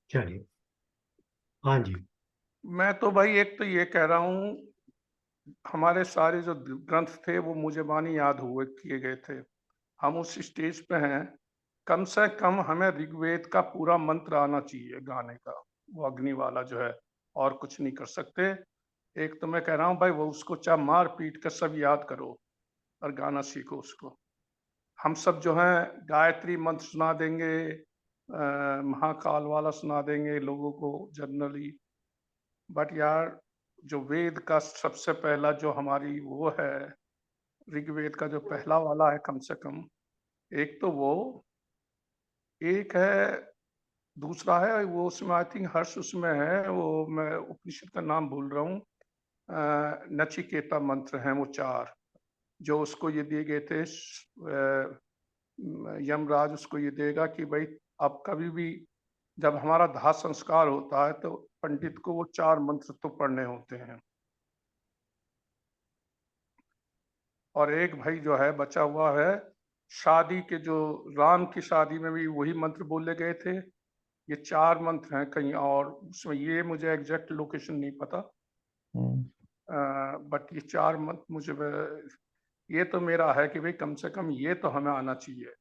चलिए, हाँ जी। मैं तो भाई एक तो ये कह रहा हूँ, हमारे सारे जो ग्रंथ थे वो मुझे बानी याद हुए किए गए थे। हम उस स्टेज पे हैं, कम से कम हमें ऋग्वेद का पूरा मंत्र आना चाहिए गाने का, वो अग्नि वाला जो है, और कुछ नहीं कर सकते। एक तो मैं कह रहा हूँ भाई, वो उसको चाहे मार पीट कर सब याद करो और गाना सीखो उसको। हम सब जो हैं गायत्री मंत्र सुना देंगे, महाकाल वाला सुना देंगे लोगों को जनरली, बट यार जो वेद का सबसे पहला जो हमारी वो है, ऋग्वेद का जो पहला वाला है, कम से कम एक तो वो एक है, दूसरा है वो, उसमें आई थिंक हर्ष उसमें है, वो मैं उपनिषद का नाम भूल रहा हूँ। नचिकेता मंत्र हैं वो चार, जो उसको ये दिए गए थे। यमराज उसको ये देगा कि भाई अब कभी भी जब हमारा दाह संस्कार होता है तो पंडित को वो चार मंत्र तो पढ़ने होते हैं। और एक भाई जो है बचा हुआ है, शादी के जो राम की शादी में भी वही मंत्र बोले गए थे। ये चार मंत्र हैं कहीं और, उसमें ये मुझे एग्जैक्ट लोकेशन नहीं पता, बट ये चार मंत्र मुझे ये तो मेरा है कि भाई कम से कम ये तो हमें आना चाहिए।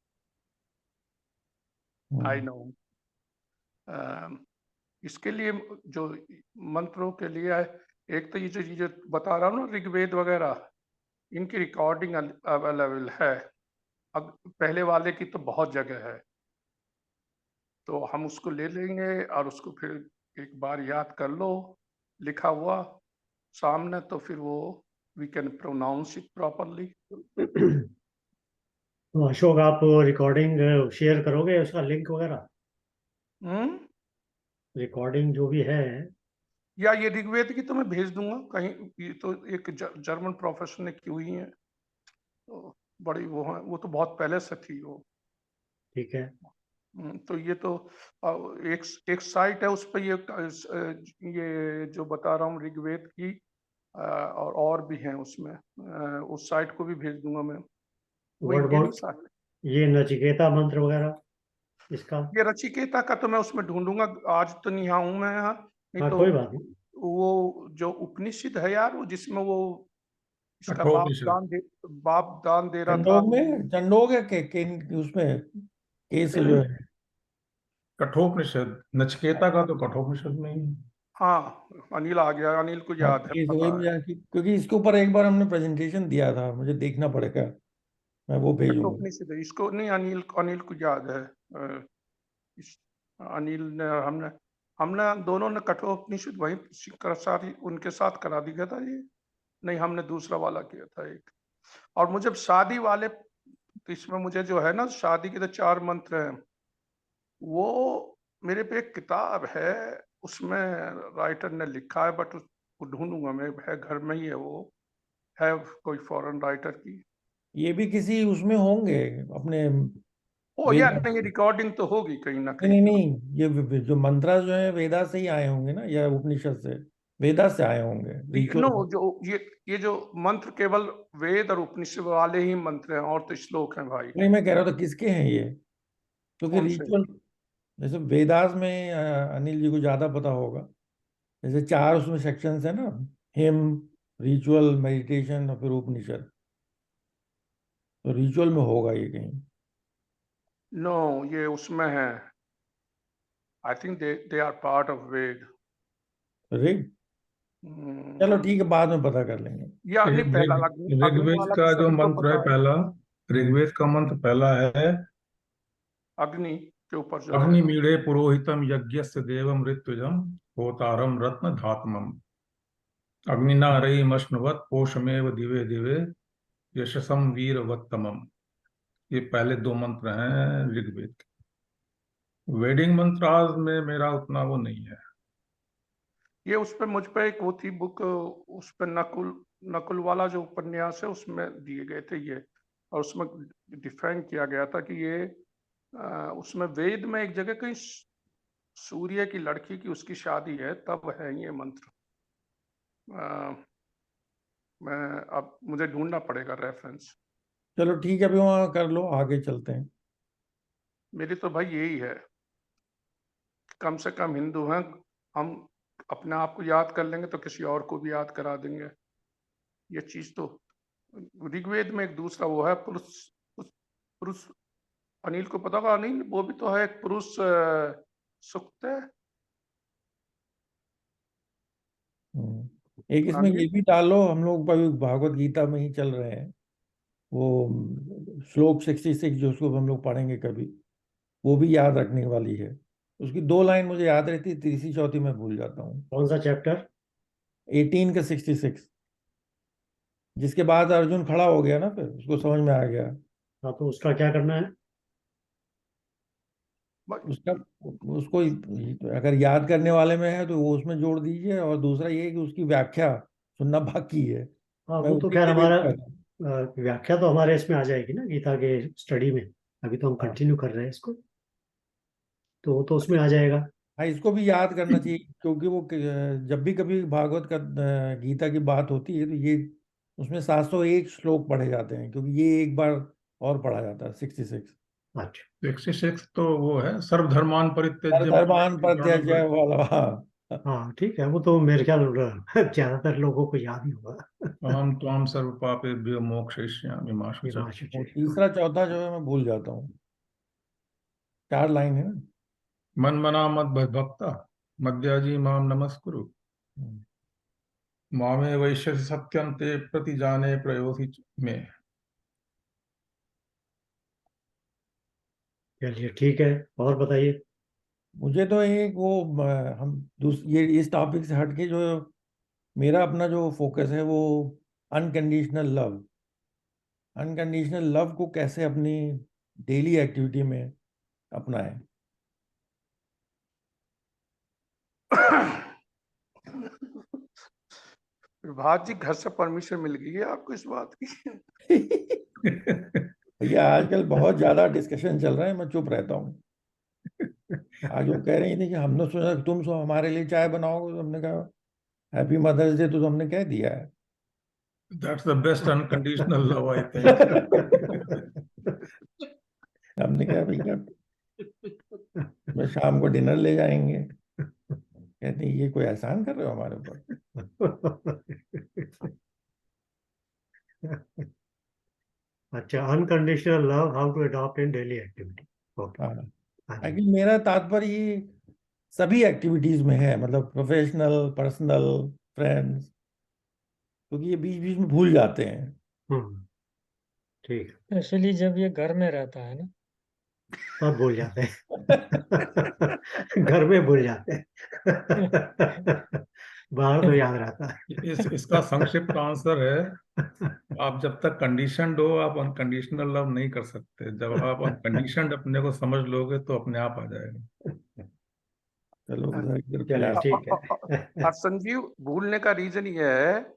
आई नो इसके लिए जो मंत्रों के लिए एक तो ये जो बता रहा हूँ ना, ऋग्वेद वगैरह, इनकी रिकॉर्डिंग अवेलेबल है। अब पहले वाले की तो बहुत जगह है, तो हम उसको ले लेंगे और उसको फिर एक बार याद कर लो लिखा हुआ सामने, तो फिर वो we can pronounce it properly. तो अशोक, आप रिकॉर्डिंग शेयर करोगे, उसका लिंक वगैरह? हम्म, रिकॉर्डिंग जो भी है। या ये ऋग्वेद की तो मैं भेज दूंगा कहीं, ये तो एक जर्मन प्रोफेसर ने की हुई है, तो बड़ी वो है, वो तो बहुत पहले से थी वो। ठीक है। तो ये तो एक एक साइट है उस पर, ये जो बता रहा हूँ ऋग्वेद की, और भी हैं उसमें, उस साइट को भी भेज दूंगा मैं। वही व्हाट ये नहीं अबाउट साइट, ये नचिकेता मंत्र वगैरह इसका? ये रचिकेता का तो मैं उसमें ढूंढूंगा, आज तो नहीं हूँ मैं यहाँ, नहीं हाँ, तो कोई बात नहीं। वो जो उपनिषद है यार, वो जिसमें वो इसका कठोपनिषद। बाप दान दे रहा था। चंडोग है के उसमें केस जो है। कठोपनिषद नचिकेता का तो कठोपनिषद में ही है। हाँ, अनिल आ गया, अनिल को हाँ, याद है, केस वही पता है। मुझे क्योंकि इसके ऊपर एक बार हमने प्रेजेंटेशन दिया था, मुझे देखना पड़ेगा, मैं वो भेजूंगा। कठोपनिषद है, इसको नहीं, अनिल अनिल को याद है। इस अनिल ने, हमने हमने दोनों ने कठोपनिषद वही सारी उनके साथ करा दिया था ये। नहीं, हमने दूसरा वाला किया था एक। और मुझे शादी वाले, तो इसमें मुझे जो है ना, शादी के तो चार मंत्र हैं, वो मेरे पे एक किताब है, उसमें राइटर ने लिखा है, बट उसको ढूंढूंगा मैं, है घर में ही है वो, है कोई फॉरेन राइटर की। ये भी किसी उसमें होंगे अपने ओ वेद। यार नहीं, ये रिकॉर्डिंग तो होगी कहीं ना नहीं कहीं नहीं तो। नहीं, ये जो मंत्र जो है वेदा से ही आए होंगे ना, या उपनिषद से, वेदा से आए होंगे नो, रिचुअल। जो ये जो मंत्र केवल वेद और उपनिषद वाले ही मंत्र हैं, और तो श्लोक हैं भाई। नहीं, मैं कह रहा था किसके हैं ये, क्योंकि कौन से? रिचुअल जैसे वेदास में अनिल जी को ज्यादा पता होगा। जैसे चार उसमें सेक्शंस है ना, हिम, रिचुअल, मेडिटेशन और फिर उपनिषद, तो रिचुअल में होगा ये कहीं। नो, ये उसमें है, I think they are part of Ved. Rig. चलो ठीक है, बाद में पता कर लेंगे। या नहीं, पहला ऋग अग्नि, अग्नि ऋग्वेद वाला तो का जो सभी को मंत्र है पता है। पहला, ऋग्वेद का मंत्र पहला है, अग्नि के ऊपर जो है। अग्निमीळे पुरोहितम यज्ञस्य देवम ऋत्विजम होतारम रत्न धातमम अग्निना रयिमश्नुवत् पोषमेव दिवे दिवे यशसम वीरवत्तमम। ये पहले दो मंत्र हैं ऋग्वेद के। वेडिंग मंत्र आज में मेरा उतना वो नहीं है। ये उस पे मुझ पे एक वो थी बुक, उस पे नकुल नकुल वाला जो उपन्यास है उसमें दिए गए थे ये, और उसमें डिफाइन किया गया था कि ये उसमें वेद में एक जगह कहीं सूर्य की लड़की की उसकी शादी है, तब है ये मंत्र। अ, मैं अब मुझे ढूंढना पड़ेगा रेफरेंस। चलो ठीक है, अभी वहाँ कर लो, आगे चलते हैं। मेरी तो भाई यही है। कम से कम हिंदू हैं, हम अपने आप को याद कर लेंगे तो किसी और को भी याद करा देंगे। ये चीज तो ऋग्वेद में एक दूसरा वो है पुरुष, पुरुष, अनिल को पता होगा, अनिल वो भी तो है एक पुरुष सूक्त है। एक इसमें ये भी डालो, हम लोग अभी भागवत गीता में ही चल रहे हैं, वो श्लोक 66 जो उसको हम लोग पढ़ेंगे कभी, वो भी याद रखने वाली है। उसकी 2 लाइन मुझे याद रहती है, तीसरी चौथी में भूल जाता हूँ। कौन सा चैप्टर? 18 का 66, जिसके बाद अर्जुन खड़ा हो गया ना, फिर उसको समझ में आ गया। हाँ, तो उसका क्या करना है? उसका उसको अगर याद करने वाले में है तो वो उसमें जोड़ दीजिए, और दूसरा ये है कि उसकी व्याख्या सुनना बाकी है। हाँ, मैं वो तो उसी खैर के हमारा वेट कर रहा हूँ। व्याख्या तो हमारे इसमें आ जाएगी ना, गीता के स्टडी में। अभी तो हम हाँ। कंटिन्यू कर रहे हैं इसको, तो वो तो उसमें आ जाएगा। हाँ, इसको भी याद करना चाहिए, क्योंकि वो जब भी कभी भागवत का गीता की बात होती है तो ये उसमें 701 श्लोक पढ़े जाते हैं, क्योंकि ये एक बार और पढ़ा जाता है 66। अच्छा। 66 तो वो है सर्वधर्मान परित्यज्य धर्मान परित्याज्य वाला, हाँ। हाँ ठीक है, वो तो मेरे ख्याल ज्यादातर लोगों को याद ही होगा। अहम त्वाम सर्व पापेभ्यो मोक्षयिष्यामि मा ये शुचः। माशुच। वो तीसरा चौथा जो है मैं भूल जाता हूँ, 4 लाइन है ना। मन्मना मद भक्ता मद्याजी माम नमस्कुरु हम्म। मामे वैश्यसि सत्यं ते प्रतिजाने प्रयोसि में। चलिए ठीक है, और बताइए। मुझे तो एक वो हम ये इस टॉपिक से हटके जो मेरा अपना जो फोकस है वो अनकंडीशनल लव, अनकंडीशनल लव को कैसे अपनी डेली एक्टिविटी में अपनाएं। प्रभात जी, घर से परमिशन मिल गई है आपको इस बात की? भैया आजकल बहुत ज्यादा डिस्कशन चल रहा है, मैं चुप रहता हूँ। आज वो कह रही थी कि हमने सोचा कि तुम सो हमारे लिए चाय बनाओगे, तो हमने कहा हैप्पी मदर्स डे, तो हमने कह दिया है। That's the best unconditional love, I think. हमने कहा भैया मैं शाम को डिनर ले जाएंगे। कहते हैं, ये कोई एहसान कर रहे हो हमारे ऊपर। अच्छा, unconditional love how to adopt in daily activity. Okay. हाँ, हाँ जी। एक्चुअली मेरा तात्पर्य ये सभी एक्टिविटीज में है, मतलब प्रोफेशनल, पर्सनल, फ्रेंड्स, क्योंकि ये बीच बीच में भूल जाते हैं। हम्म, ठीक है। स्पेशली जब ये घर में रहता है ना। तब भूल जाते हैं। घर में भूल जाते हैं। बाहर तो याद रहता है। इसका संक्षिप्त आंसर है, आप जब तक कंडीशनड हो आप अनकंडीशनल लव नहीं कर सकते। जब आप अनकंडीशनड अपने को समझ लोगे तो अपने आप आ जाएगा। चलो इधर चलिए क्लास। ठीक है। और संजीव, भूलने का रीजन ये है,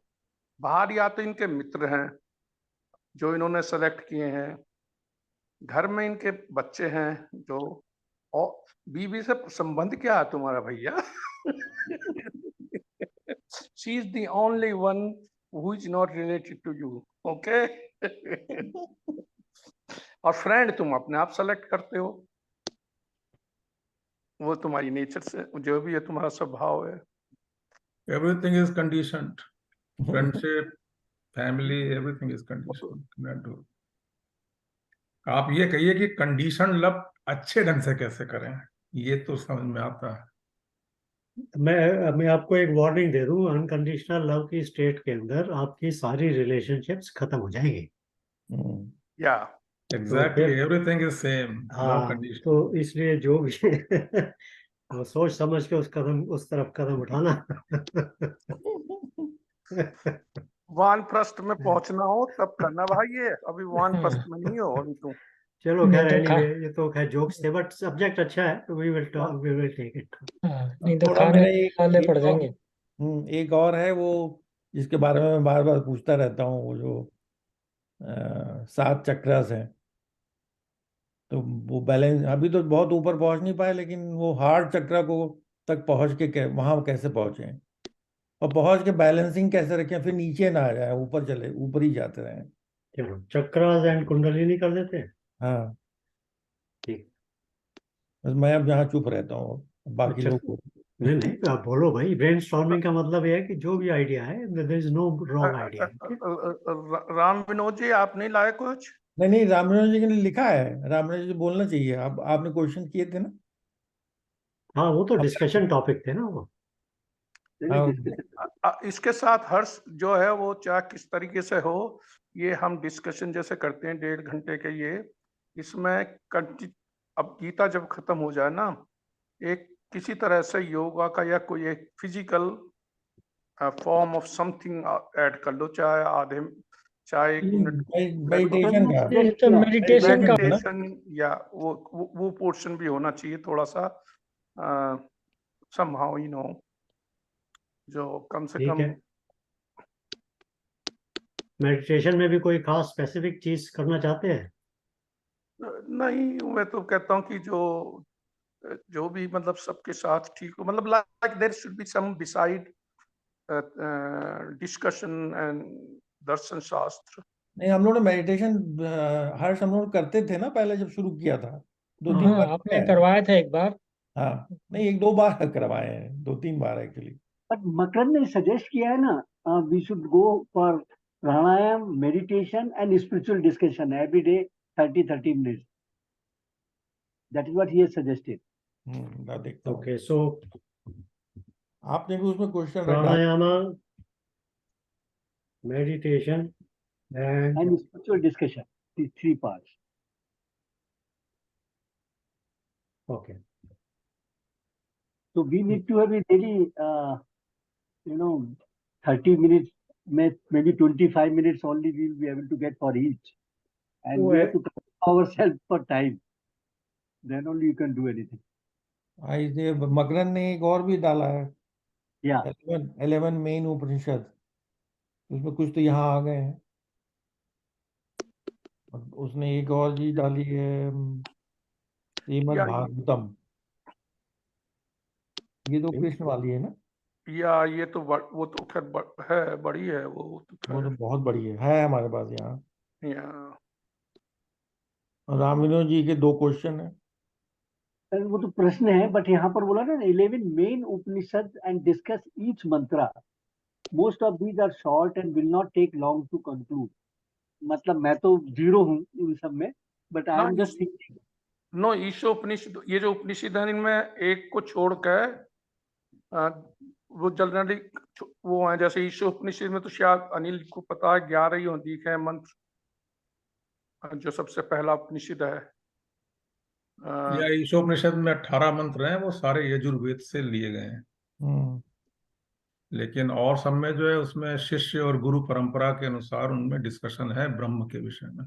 बाहर या तो इनके मित्र हैं जो इन्होंने सेलेक्ट किए हैं, घर में इनके बच्चे हैं जो, और बीवी से संबंध क्या है तुम्हारा भैया? She is the only one who is not related to you, okay? और फ्रेंड तुम अपने आप सेलेक्ट करते हो, वो तुम्हारी नेचर से जो भी है, तुम्हारा स्वभाव है। Everything is conditioned, friendship, family, everything is conditioned. आप ये कहिए कि कंडीशन लव अच्छे ढंग से कैसे करें, ये तो समझ में आता है। मैं आपको एक वार्निंग दे दूं, अनकंडीशनल लव की स्टेट के अंदर आपकी सारी रिलेशनशिप्स खत्म हो जाएंगी। या एग्जैक्टली, फिर एवरीथिंग इज सेम, नो हाँ, कंडीशन। तो इसलिए जो भी वो सोच समझ के उस तरफ कदम उठाना। वानप्रस्थ में पहुंचना हो तब करना भाई, ये अभी वानप्रस्थ में नहीं हो अभी तुम। चलो नहीं खैर, तो एनीवे ये तो खैर जोक्स थे, बट सब्जेक्ट अच्छा है, तो वी विल टेक इट। नहीं तो थोड़ा खाने मेरा वाले पड़ जाएंगे। एक और है वो, जिसके बारे में मैं बार बार पूछता रहता हूँ, वो जो 7 चक्रास हैं। तो वो बैलेंस अभी तो बहुत ऊपर पहुंच नहीं पाए, लेकिन वो हार्ट चक्र को तक पहुंच के वहां कैसे पहुंचे, और पहुंच के बैलेंसिंग कैसे रखें, फिर नीचे ना आ जाए, ऊपर चले, ऊपर ही जाते रहें। चलो, चक्रास एंड कुंडलिनी कर देते हैं। हाँ, ठीक। बस मैं अब यहाँ चुप रहता हूँ। बाकी अच्छा, लोग नहीं नहीं आप बोलो भाई, ब्रेनस्टॉर्मिंग का मतलब ये है कि जो भी आइडिया है, there is no wrong idea. Ram Vinod ji, आप नहीं लाए कुछ? नहीं, रामविनोद जी ने लिखा है, रामविनोद जी बोलना चाहिए। आप आपने क्वेश्चन किए थे ना। हाँ, वो तो आप- डिस्कशन टॉपिक थे ना वो। हाँ, इसके साथ हर्ष जो है वो चाहे किस तरीके से हो, ये हम डिस्कशन जैसे करते हैं 1.5 घंटे के, ये इसमें अब गीता जब खत्म हो जाए ना, एक किसी तरह से योगा का या कोई एक physical form of something add कर लो, चाहे 1 मिनट मेडिटेशन का तो मेडिटेशन का मेडिटेशन, या वो पोर्शन भी होना चाहिए थोड़ा सा, somehow जो कम से ठीक कम। है, मेडिटेशन में भी कोई खास स्पेसिफिक चीज करना चाहते हैं? नहीं, मैं तो कहता हूँ कि जो भी मतलब सबके साथ ठीक हो, मतलब like there should be some beside discussion and darshan shastra. नहीं, हम लोग ने मेडिटेशन हर्ष हम लोग करते थे ना पहले जब शुरू किया था, 2-3 हाँ, बार आपने किया है। करवाया था एक बार। हाँ, नहीं 1-2 बार करवाए हैं, 2-3 बार एक्चुअली। But Makran ने सजेस्ट किया है ना, we should go for pranayam, meditation and spiritual discussion every day, 30 minutes. That is what he has suggested. मैं देखता हूँ। ओके, सो आपने भी उसमें क्वेश्चन रखा। Pranayama, meditation and And spiritual discussion, the 3 parts. Okay. So we need to have a daily, 30 minutes, maybe 25 minutes only we will be able to get for each. And we have to cover ourselves for time. Then only you can do anything. ये मकरन ने एक और भी डाला है, Yeah. 11 main उपनिषद, उसमें कुछ तो यहाँ आ गए हैं। और उसने एक और चीज डाली है, श्रीमद् या भागवतम, ये तो कृष्ण वाली है ना। ये तो वो तो खैर है, बड़ी है वो तो वो तो खैर। बहुत बड़ी है हमारे पास यहाँ। या और रामविनोद जी के 2 क्वेश्चन है। सर वो तो प्रश्न है, बट यहाँ पर बोला ना 11 main Upanishad and discuss each mantra. Most of these are short and will not take long to conclude. मतलब मैं तो जीरो हूँ इन सब में, but I am just thinking. No, Ishopanishad, ये जो उपनिषद है इनमें एक को छोड़कर वो जनरली वो है, जैसे ईशोपनिषद में तो शायद अनिल को पता है 11 ही होती है मंत्र, जो सबसे पहला उपनिषद है। या ईशोपनिषद में 18 मंत्र हैं, वो सारे यजुर्वेद से लिए गए हैं। लेकिन और सब में जो है उसमें शिष्य और गुरु परंपरा के अनुसार उनमें डिस्कशन है ब्रह्म के विषय में।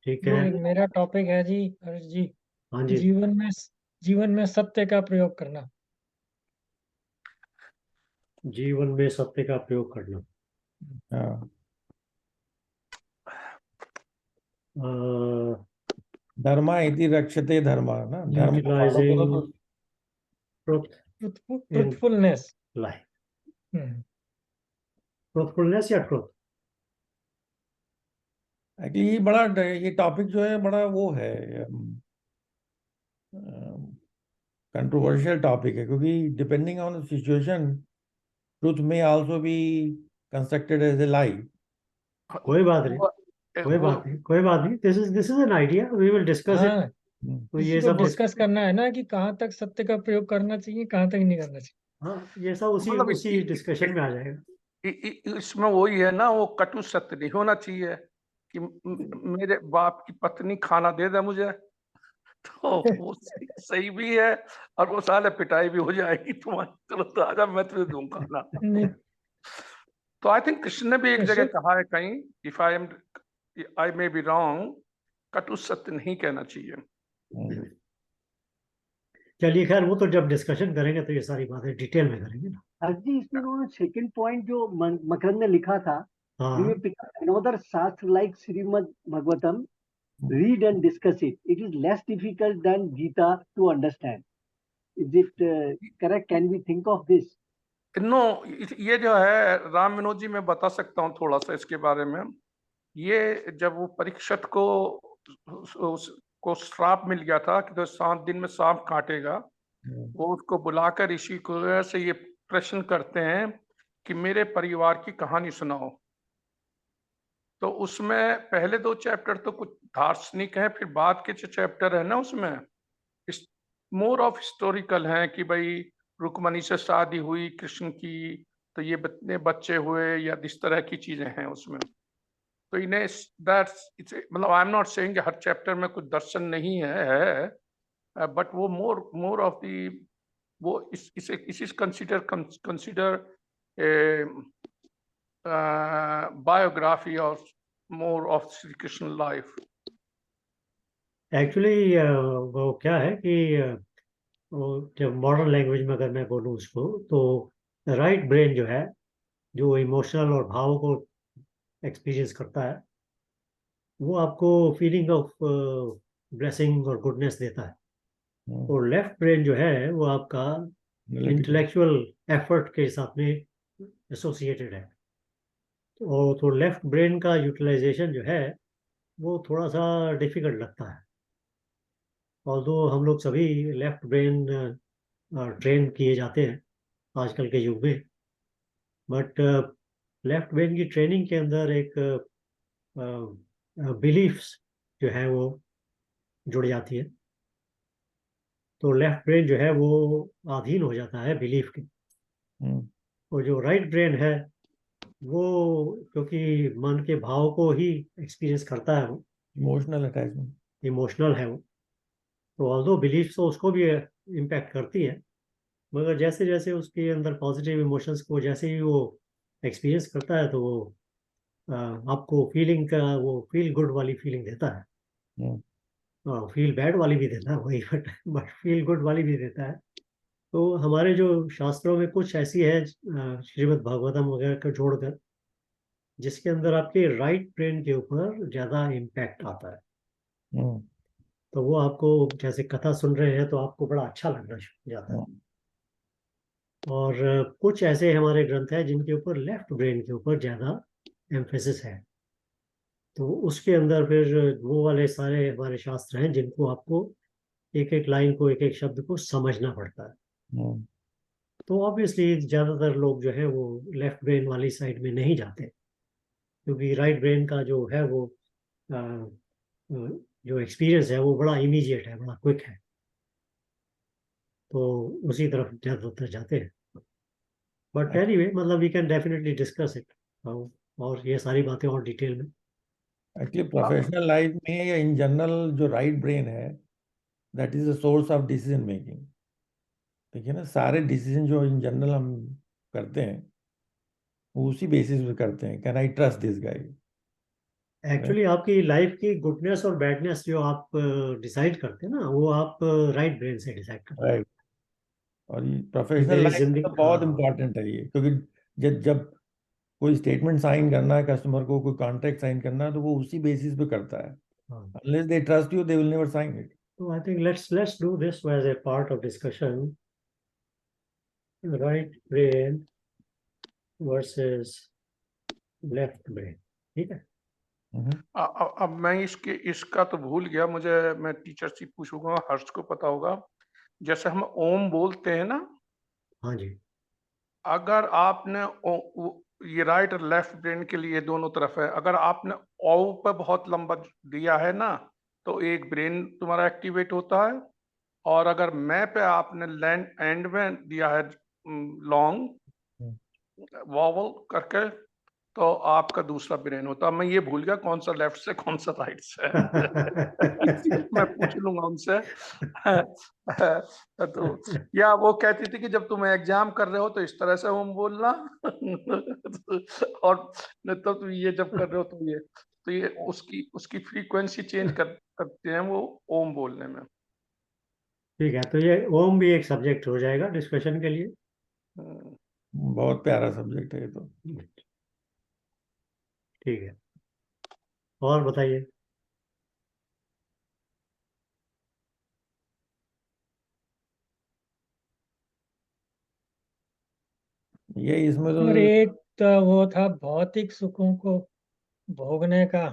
ठीक है। मेरा टॉपिक है जी हर्ष जी, हाँ जी, जीवन में सत्य का प्रयोग करना। जीवन में सत्य का प्रयोग करना। हाँ, धर्मा इति रक्षते धर्मा ना, धर्म को फॉलो करो यूटिलाइजिंग तो। Truth in truthfulness. Life, truthfulness या ट्रुथ। एक्चुअली ये टॉपिक जो है बड़ा वो है, कंट्रोवर्शियल टॉपिक है, क्योंकि depending on the situation truth में also be constructed as a lie. कोई बात नहीं, कोई बात नहीं। This is an idea, we will discuss it. हाँ, तो ये इसी को सब डिस्कस करना है ना कि कहाँ तक सत्य का प्रयोग करना चाहिए, कहाँ तक नहीं करना चाहिए। हाँ, ये सब मतलब उसी डिस्कशन में आ जाएगा। इसमें वही है ना, वो कटु सत्य नहीं होना चाहिए कि मेरे बाप की पत्नी खाना दे दे मुझे, तो वो सही भी है, और वो साले पिटाई भी हो जाएगी तुम्हारी, चलो तो आजा मैं तुझे दूंगा खाना। नहीं, तो आई थिंक कृष्ण ने भी एक जगह कृष्ण कहा है कहीं, if I may be wrong, कटु सत्य नहीं कहना चाहिए। चलिए, खैर वो तो जब डिस्कशन करेंगे तो ये सारी बातें डिटेल में करेंगे ना। हर जी इसमें उन्होंने सेकंड पॉइंट जो मकरंद ने लिखा था, हाँ, we may pick up another शास्त्र like Srimad Bhagavatam, read and discuss it. It is less difficult than Gita to understand. Is it correct? Can we think of this? No, ये जो है राम विनोद जी, मैं बता सकता हूँ थोड़ा सा इसके बारे में। ये जब वो परीक्षित को को श्राप मिल गया था कि तो 7 दिन में सांप काटेगा, वो उसको बुलाकर ऋषि को से ये प्रश्न करते हैं कि मेरे परिवार की कहानी सुनाओ। तो उसमें पहले 2 चैप्टर तो कुछ दार्शनिक हैं, फिर बाद के जो चैप्टर है ना उसमें मोर ऑफ हिस्टोरिकल हैं कि भाई रुक्मणी से शादी हुई कृष्ण की, तो ये इतने बच्चे हुए या इस तरह की चीजें हैं उसमें। तो इन्हें दैट्स इट्स मतलब I am not saying her chapter में कुछ दर्शन नहीं है, बट वो मोर ऑफ दी वो इस कंसिडर बायोग्राफी और more of Shri Krishna life. Actually वो क्या है कि वो जब मॉडर्न लैंग्वेज में अगर मैं बोलूँ उसको, तो राइट ब्रेन जो है, जो इमोशनल और भाव को एक्सपीरियंस करता है, वो आपको फीलिंग ऑफ ब्लेसिंग और गुडनेस देता है। और लेफ्ट ब्रेन जो है वो आपका इंटेलेक्चुअल एफर्ट के साथ में एसोसिएटेड है। और तो लेफ्ट ब्रेन का यूटिलाइजेशन जो है वो थोड़ा सा डिफिकल्ट लगता है। ऑल्दो हम लोग सभी लेफ्ट ब्रेन ट्रेन किए जाते हैं आजकल के युग में, बट लेफ्ट ब्रेन की ट्रेनिंग के अंदर एक बिलीफ्स जो है वो जुड़ जाती है। तो लेफ्ट ब्रेन जो है वो अधीन हो जाता है बिलीफ के। और जो राइट ब्रेन है वो, क्योंकि मन के भाव को ही एक्सपीरियंस करता है, वो इमोशनल अटैचमेंट, इमोशनल है वो, तो ऑल्दो बिलीफ तो उसको भी इम्पैक्ट करती है, मगर जैसे जैसे उसके अंदर पॉजिटिव इमोशंस को जैसे ही वो एक्सपीरियंस करता है, तो वो आपको फीलिंग का वो फील गुड वाली फीलिंग देता है। फील बैड वाली भी देता है वही, बट फील गुड वाली भी देता है। तो हमारे जो शास्त्रों में कुछ ऐसी है, श्रीमद् भागवतम वगैरह को जोड़कर, जिसके अंदर आपके राइट ब्रेन के ऊपर ज़्यादा इम्पैक्ट आता है। तो वो आपको जैसे कथा सुन रहे हैं तो आपको बड़ा अच्छा लगना शुरू हो जाता है। और कुछ ऐसे हमारे ग्रंथ हैं जिनके ऊपर लेफ्ट ब्रेन के ऊपर ज़्यादा एम्फेसिस है। तो उसके अंदर फिर वो वाले सारे हमारे शास्त्र हैं जिनको आपको एक एक लाइन को, एक एक शब्द को समझना पड़ता है। तो ऑब्वियसली ज़्यादातर लोग जो है वो लेफ्ट ब्रेन वाली साइड में नहीं जाते, क्योंकि राइट ब्रेन का जो है वो जो एक्सपीरियंस है वो बड़ा इमीडिएट है, बड़ा क्विक है, तो उसी तरफ ज़्यादातर जाते हैं। बट एनीवे, मतलब we can definitely discuss it, और ये सारी बातें और डिटेल में। एक्चुअली प्रोफेशनल लाइफ में या इन जनरल जो राइट ब्रेन है, that is the source of decision making. देखिए ना, सारे डिसीजन जो इन जनरल हम करते हैं वो उसी बेसिस पे करते हैं, can I trust this guy. Actually आपकी लाइफ की गुडनेस और बैडनेस जो आप डिसाइड करते हैं ना, वो आप राइट ब्रेन से डिसाइड करते हैं। राइट। और ये कि प्रोफेशनल मेरी लाइफ में जिंदगी, तो बहुत हाँ, इंपॉर्टेंट है ये, क्योंकि जब जब कोई स्टेटमेंट साइन करना है कस्टमर को, कोई कॉन्ट्रैक्ट साइन करना है, तो वो उसी बेसिस पे करता है। हाँ। Unless they trust you, they will never sign it. So I think let's do this as a part of discussion. Right brain versus left brain. ठीक है। अब मैं इसका तो भूल गया, मैं टीचर से पूछूंगा, हर्ष को पता होगा। जैसे हम ओम बोलते हैं ना, हाँ जी। अगर आपने ये राइट और लेफ्ट ब्रेन के लिए दोनों तरफ है, अगर आपने ओ पे बहुत लंबा दिया है ना, तो एक ब्रेन तुम्हारा एक्टिवेट होता है, और अगर मैं पे आपने लैंड एंड में दिया है लॉन्ग वॉवल करके, तो आपका दूसरा ब्रेन होता है। मैं ये भूल गया कौन सा लेफ्ट से कौन सा राइट से। मैं पूछ लूंगा उनसे। तो या वो कहती थी कि जब तुम एग्जाम कर रहे हो तो इस तरह से ओम बोलना, और नहीं तो तुम ये जब कर रहे हो तो ये उसकी फ्रीक्वेंसी चेंज करते हैं वो ओम बोलने में। ठीक है, तो ये ओम भी एक सब्जेक्ट हो जाएगा डिस्कशन के लिए। बहुत प्यारा सब्जेक्ट है ये तो। ठीक है, और बताइए। ये इसमें तो और एक तो वो था भौतिक सुखों को भोगने का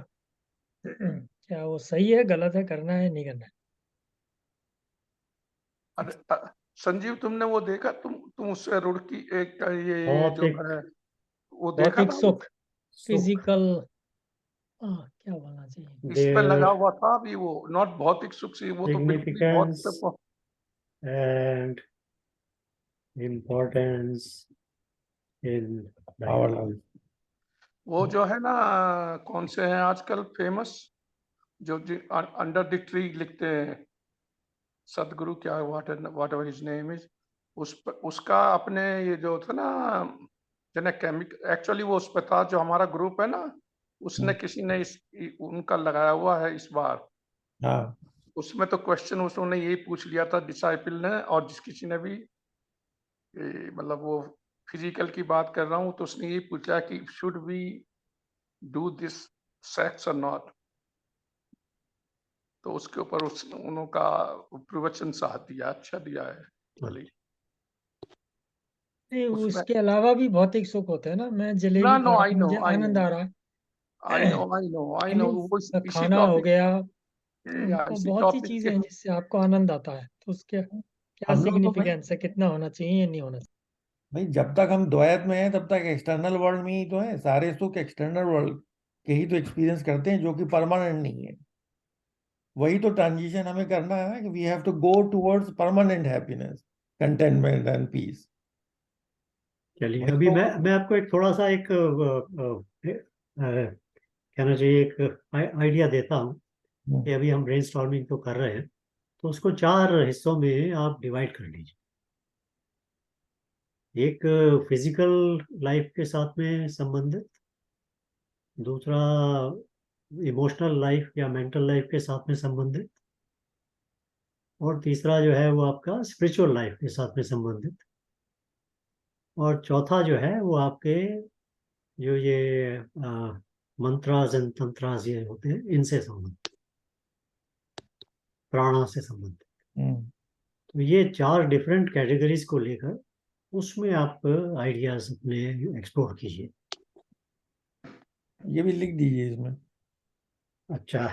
क्या वो सही है, गलत है, करना है, नहीं करना है? अरे संजीव, तुमने वो देखा, तुम उससे रुड़की एक ये जो भौतिक है वो देखा भौतिक था, सुख, सुख फिजिकल, क्या बोलना चाहिए? इस पे लगा their हुआ था अभी वो, नॉट भौतिक सुख से, वो तो बिल्कुल ही बहुत significance and importance in our life. life. वो जो है ना, कौन से हैं आजकल फेमस, जो अंडर द ट्री लिखते हैं, सदगुरु क्या, what ever his name is, उसका अपने ये जो था ना, जने केमिक, एक्चुअली वो उस पे था, जो हमारा ग्रुप है ना, उसने किसी ने उनका लगाया हुआ है इस बार। हाँ, उसमें तो क्वेश्चन उसने यही पूछ लिया था डिसाइपल ने, और जिस किसी ने भी मतलब वो फिजिकल की बात कर रहा हूँ, तो उसने यही पूछा कि should we do this sex और नॉट। तो उसके ऊपर उनका प्रवचन साथ दिया, अच्छा दिया है भले। नहीं, उसमें उसके अलावा भी भौतिक सुख होते हैं ना। मैं जलेबी नो, खा रहा आई हूँ, नो, मुझे आई नो, आनंद आ रहा है। आई know, I know, I I know, mean, वो इसी खाना हो टॉपिक, गया, या और इसी बहुत सी टॉपिक चीजें के, हैं जिससे आपको आनंद आता है, तो उसके क्या हम लोग तो भाई सिग्निफिकेंस है, कितना होना चाहिए या नहीं होना चाहिए? भाई जब तक हम द्वैत में हैं तब तक एक्सटर्नल वर्ल्ड में ही तो है, सारे सुख एक्सटर्नल वर्ल्ड के ही तो एक्सपीरियंस करते हैं, जो कि परमानेंट नहीं है। वही तो ट्रांजिशन हमें करना है ना, कि we have to go towards permanent happiness, contentment and peace. चलिए, वही अभी तो। मैं आपको एक थोड़ा सा एक कहना चाहिए एक आइडिया देता हूँ कि अभी हम ब्रेनस्टॉर्मिंग तो कर रहे हैं, तो उसको 4 हिस्सों में आप डिवाइड कर लीजिए। एक फिजिकल लाइफ के साथ में संबंधित, दूसरा इमोशनल लाइफ या मेंटल लाइफ के साथ में संबंधित, और तीसरा जो है वो आपका स्पिरिचुअल लाइफ के साथ में संबंधित, और चौथा जो है वो आपके जो ये मंत्रास एंड तंत्रास ये होते हैं इनसे संबंधित, प्राणा से संबंधित। हम्म, तो ये 4 डिफरेंट कैटेगरीज को लेकर उसमें आप आइडियाज अपने एक्सप्लोर कीजिए। ये भी लिख दीजिए इसमें। अच्छा।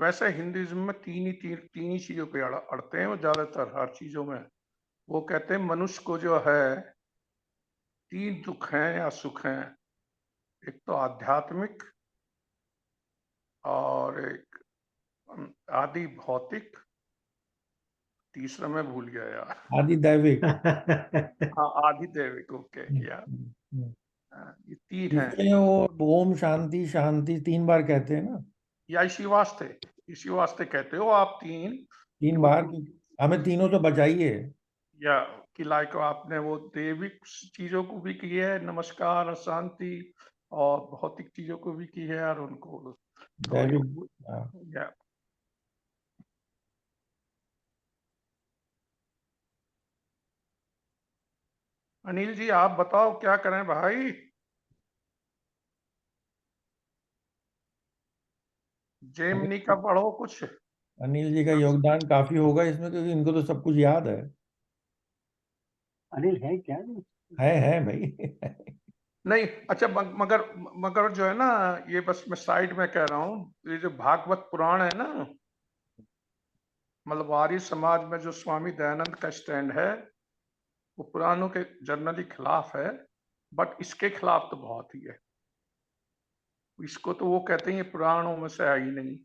वैसे हिंदुइज्म में तीन ही चीजों पे अड़ते हैं वो ज्यादातर, हर चीजों में। वो कहते हैं मनुष्य को जो है 3 दुख हैं या सुख हैं, एक तो आध्यात्मिक, और एक आदि भौतिक, तीसरा मैं भूल गया यार। आदि दैविक। हाँ, आदि दैविक, ओके या, हम्म। ये 3 हैं। इसलिए वो ओम शांति शांति 3 बार कहते हैं ना, या इसी वास्ते कहते हो आप 3, कि 3 बार, क्योंकि हमें तीनों तो बचाइए। या कि लाइक आपने वो दैविक चीजों को भी की है, नमस्कार, शांति, और भौतिक चीजों को भी की है, और उनको तो दैविक। हाँ। या अनिल जी, आप बताओ क्या करें भाई? जेमिनी का पढ़ो कुछ। अनिल जी का योगदान काफी होगा इसमें, क्योंकि इनको तो सब कुछ याद है। अनिल है क्या? है भाई। नहीं, अच्छा, मगर मगर जो है ना, ये बस मैं साइड में कह रहा हूँ, ये जो भागवत पुराण है ना, मतलब आर्य समाज में जो स्वामी दयानंद का स्टैंड है, वो पुराणों के जनरली खिलाफ है, बट इसके खिलाफ तो बहुत ही है। इसको तो वो कहते हैं ये पुराणों में से है ही नहीं।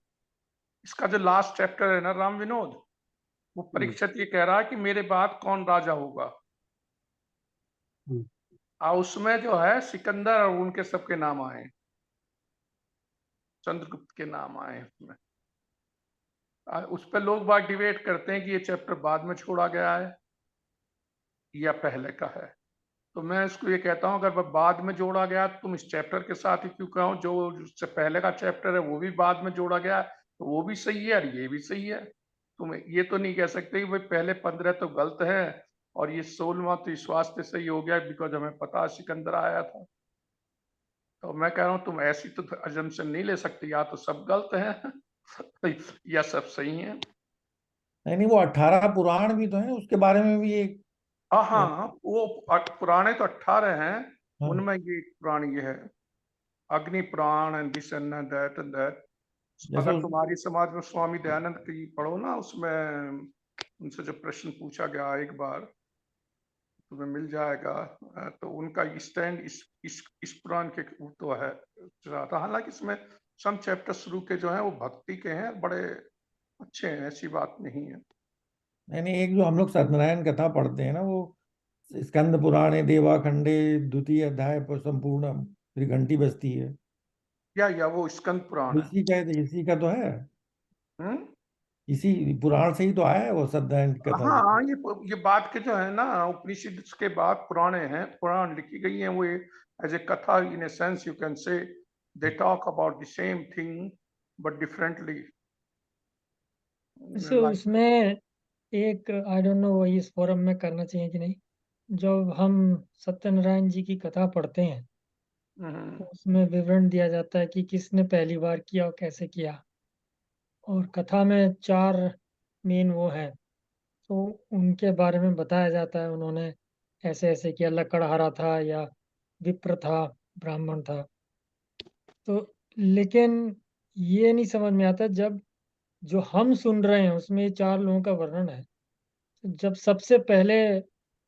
इसका जो लास्ट चैप्टर है ना, राम विनोद, वो परीक्षित ये कह रहा है कि मेरे बाद कौन राजा होगा, और उसमें जो है सिकंदर और उनके सबके नाम आए, चंद्रगुप्त के नाम आए उसमें। उस पर लोग बात डिबेट करते हैं कि ये चैप्टर बाद में छोड़ा गया है या पहले का है। तो मैं इसको ये कहता हूँ, अगर बाद में जोड़ा गया तो तुम इस चैप्टर के साथ ही क्यों कहो, जो उससे पहले का चैप्टर है वो भी बाद में जोड़ा गया है, तो वो भी सही है और ये भी सही है। तुम ये तो नहीं कह सकते कि भाई पहले 15 तो गलत है और ये 16वां तो इस वास्ते सही हो गया बिकॉज हमें पता सिकंदर आया था। तो मैं कह रहा हूँ तुम ऐसी तो अजम्पशन नहीं ले सकते, या तो सब गलत है या सब सही है। नहीं, वो 18 पुराण भी तो है, उसके बारे में भी एक हाँ, वो पुराने तो 18 हैं, हाँ, उनमें ये एक पुराण ये है, Agni Purana and this and that and that. जैसे अगर तुम्हारी समाज में स्वामी दयानंद की पढ़ो ना, उसमें उनसे जो प्रश्न पूछा गया एक बार तुम्हें मिल जाएगा, तो उनका स्टैंड इस पुराण के तो है ज्यादा। हालांकि इसमें सम चैप्टर शुरू के जो है वो भक्ति के हैं, बड़े अच्छे हैं, ऐसी बात नहीं है। नहीं, एक जो हम लोग सत्यनारायण कथा पढ़ते हैं ना, वो स्कंद पुराणे देवा खंडे द्वितीय अध्याय पर संपूर्ण फिर घंटी बजती है, या वो स्कंद पुराण है। इसी का तो है, हम्म। इसी पुराण से ही तो आया है वो सत्यनारायण की कथा जो। हाँ, ये बात के जो है ना, उपनिषद के बाद पुराणे हैं, पुराण लिखी गई हैं, वो as a katha in a sense you can say they talk about the same thing but differently. वैसे उसमें एक आई डोंट नो वो इस फोरम में करना चाहिए कि नहीं, जब हम सत्यनारायण जी की कथा पढ़ते हैं तो उसमें विवरण दिया जाता है कि किसने पहली बार किया और कैसे किया, और कथा में 4 मेन वो हैं, तो उनके बारे में बताया जाता है उन्होंने ऐसे ऐसे किया, लकड़हारा था या विप्र था, ब्राह्मण था। तो लेकिन ये नहीं समझ में आता जब जो हम सुन रहे हैं उसमें ये 4 लोगों का वर्णन है, जब सबसे पहले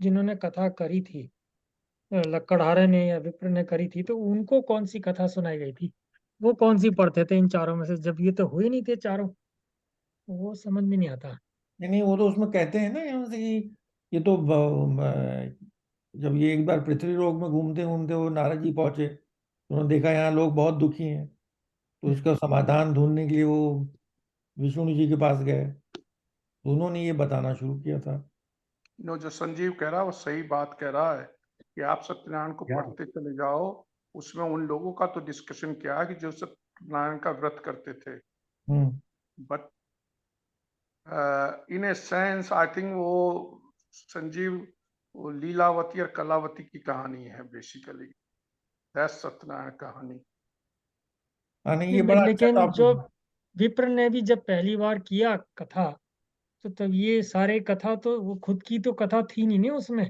जिन्होंने कथा करी थी लकड़हारे ने या विप्र ने करी थी, तो उनको कौन सी कथा सुनाई गई थी, वो कौन सी पढ़ते थे इन चारों में से, जब ये तो हुए नहीं थे चारों, वो समझ में नहीं आता। नहीं, वो तो उसमें कहते हैं ना यहाँ से कि ये तो जब ये एक बार पृथ्वी लोक में घूमते घूमते वो नारद जी पहुंचे, तो उन्होंने देखा यहाँ लोग बहुत दुखी हैं, तो उसका समाधान ढूंढने के लिए वो विष्णु जी के पास गए, तो उन्होंने ये बताना शुरू किया था। जो संजीव कह रहा है वो सही बात कह रहा है कि आप सत्यनारायण को पढ़ते चले जाओ, उसमें उन लोगों का तो डिस्कशन क्या है कि जो सत्यनारायण का व्रत करते थे, hmm but in a sense I think वो संजीव वो लीलावती और कलावती की कहानी है बेसिकली, दैट्स सत्यनारायण कहानी। हाँ, नहीं, ये बड़ा अच्छा लेकिन जो टॉपिक। विप्र ने भी जब पहली बार किया कथा, तो तब ये सारे कथा तो वो खुद की तो कथा थी नहीं ना उसमें,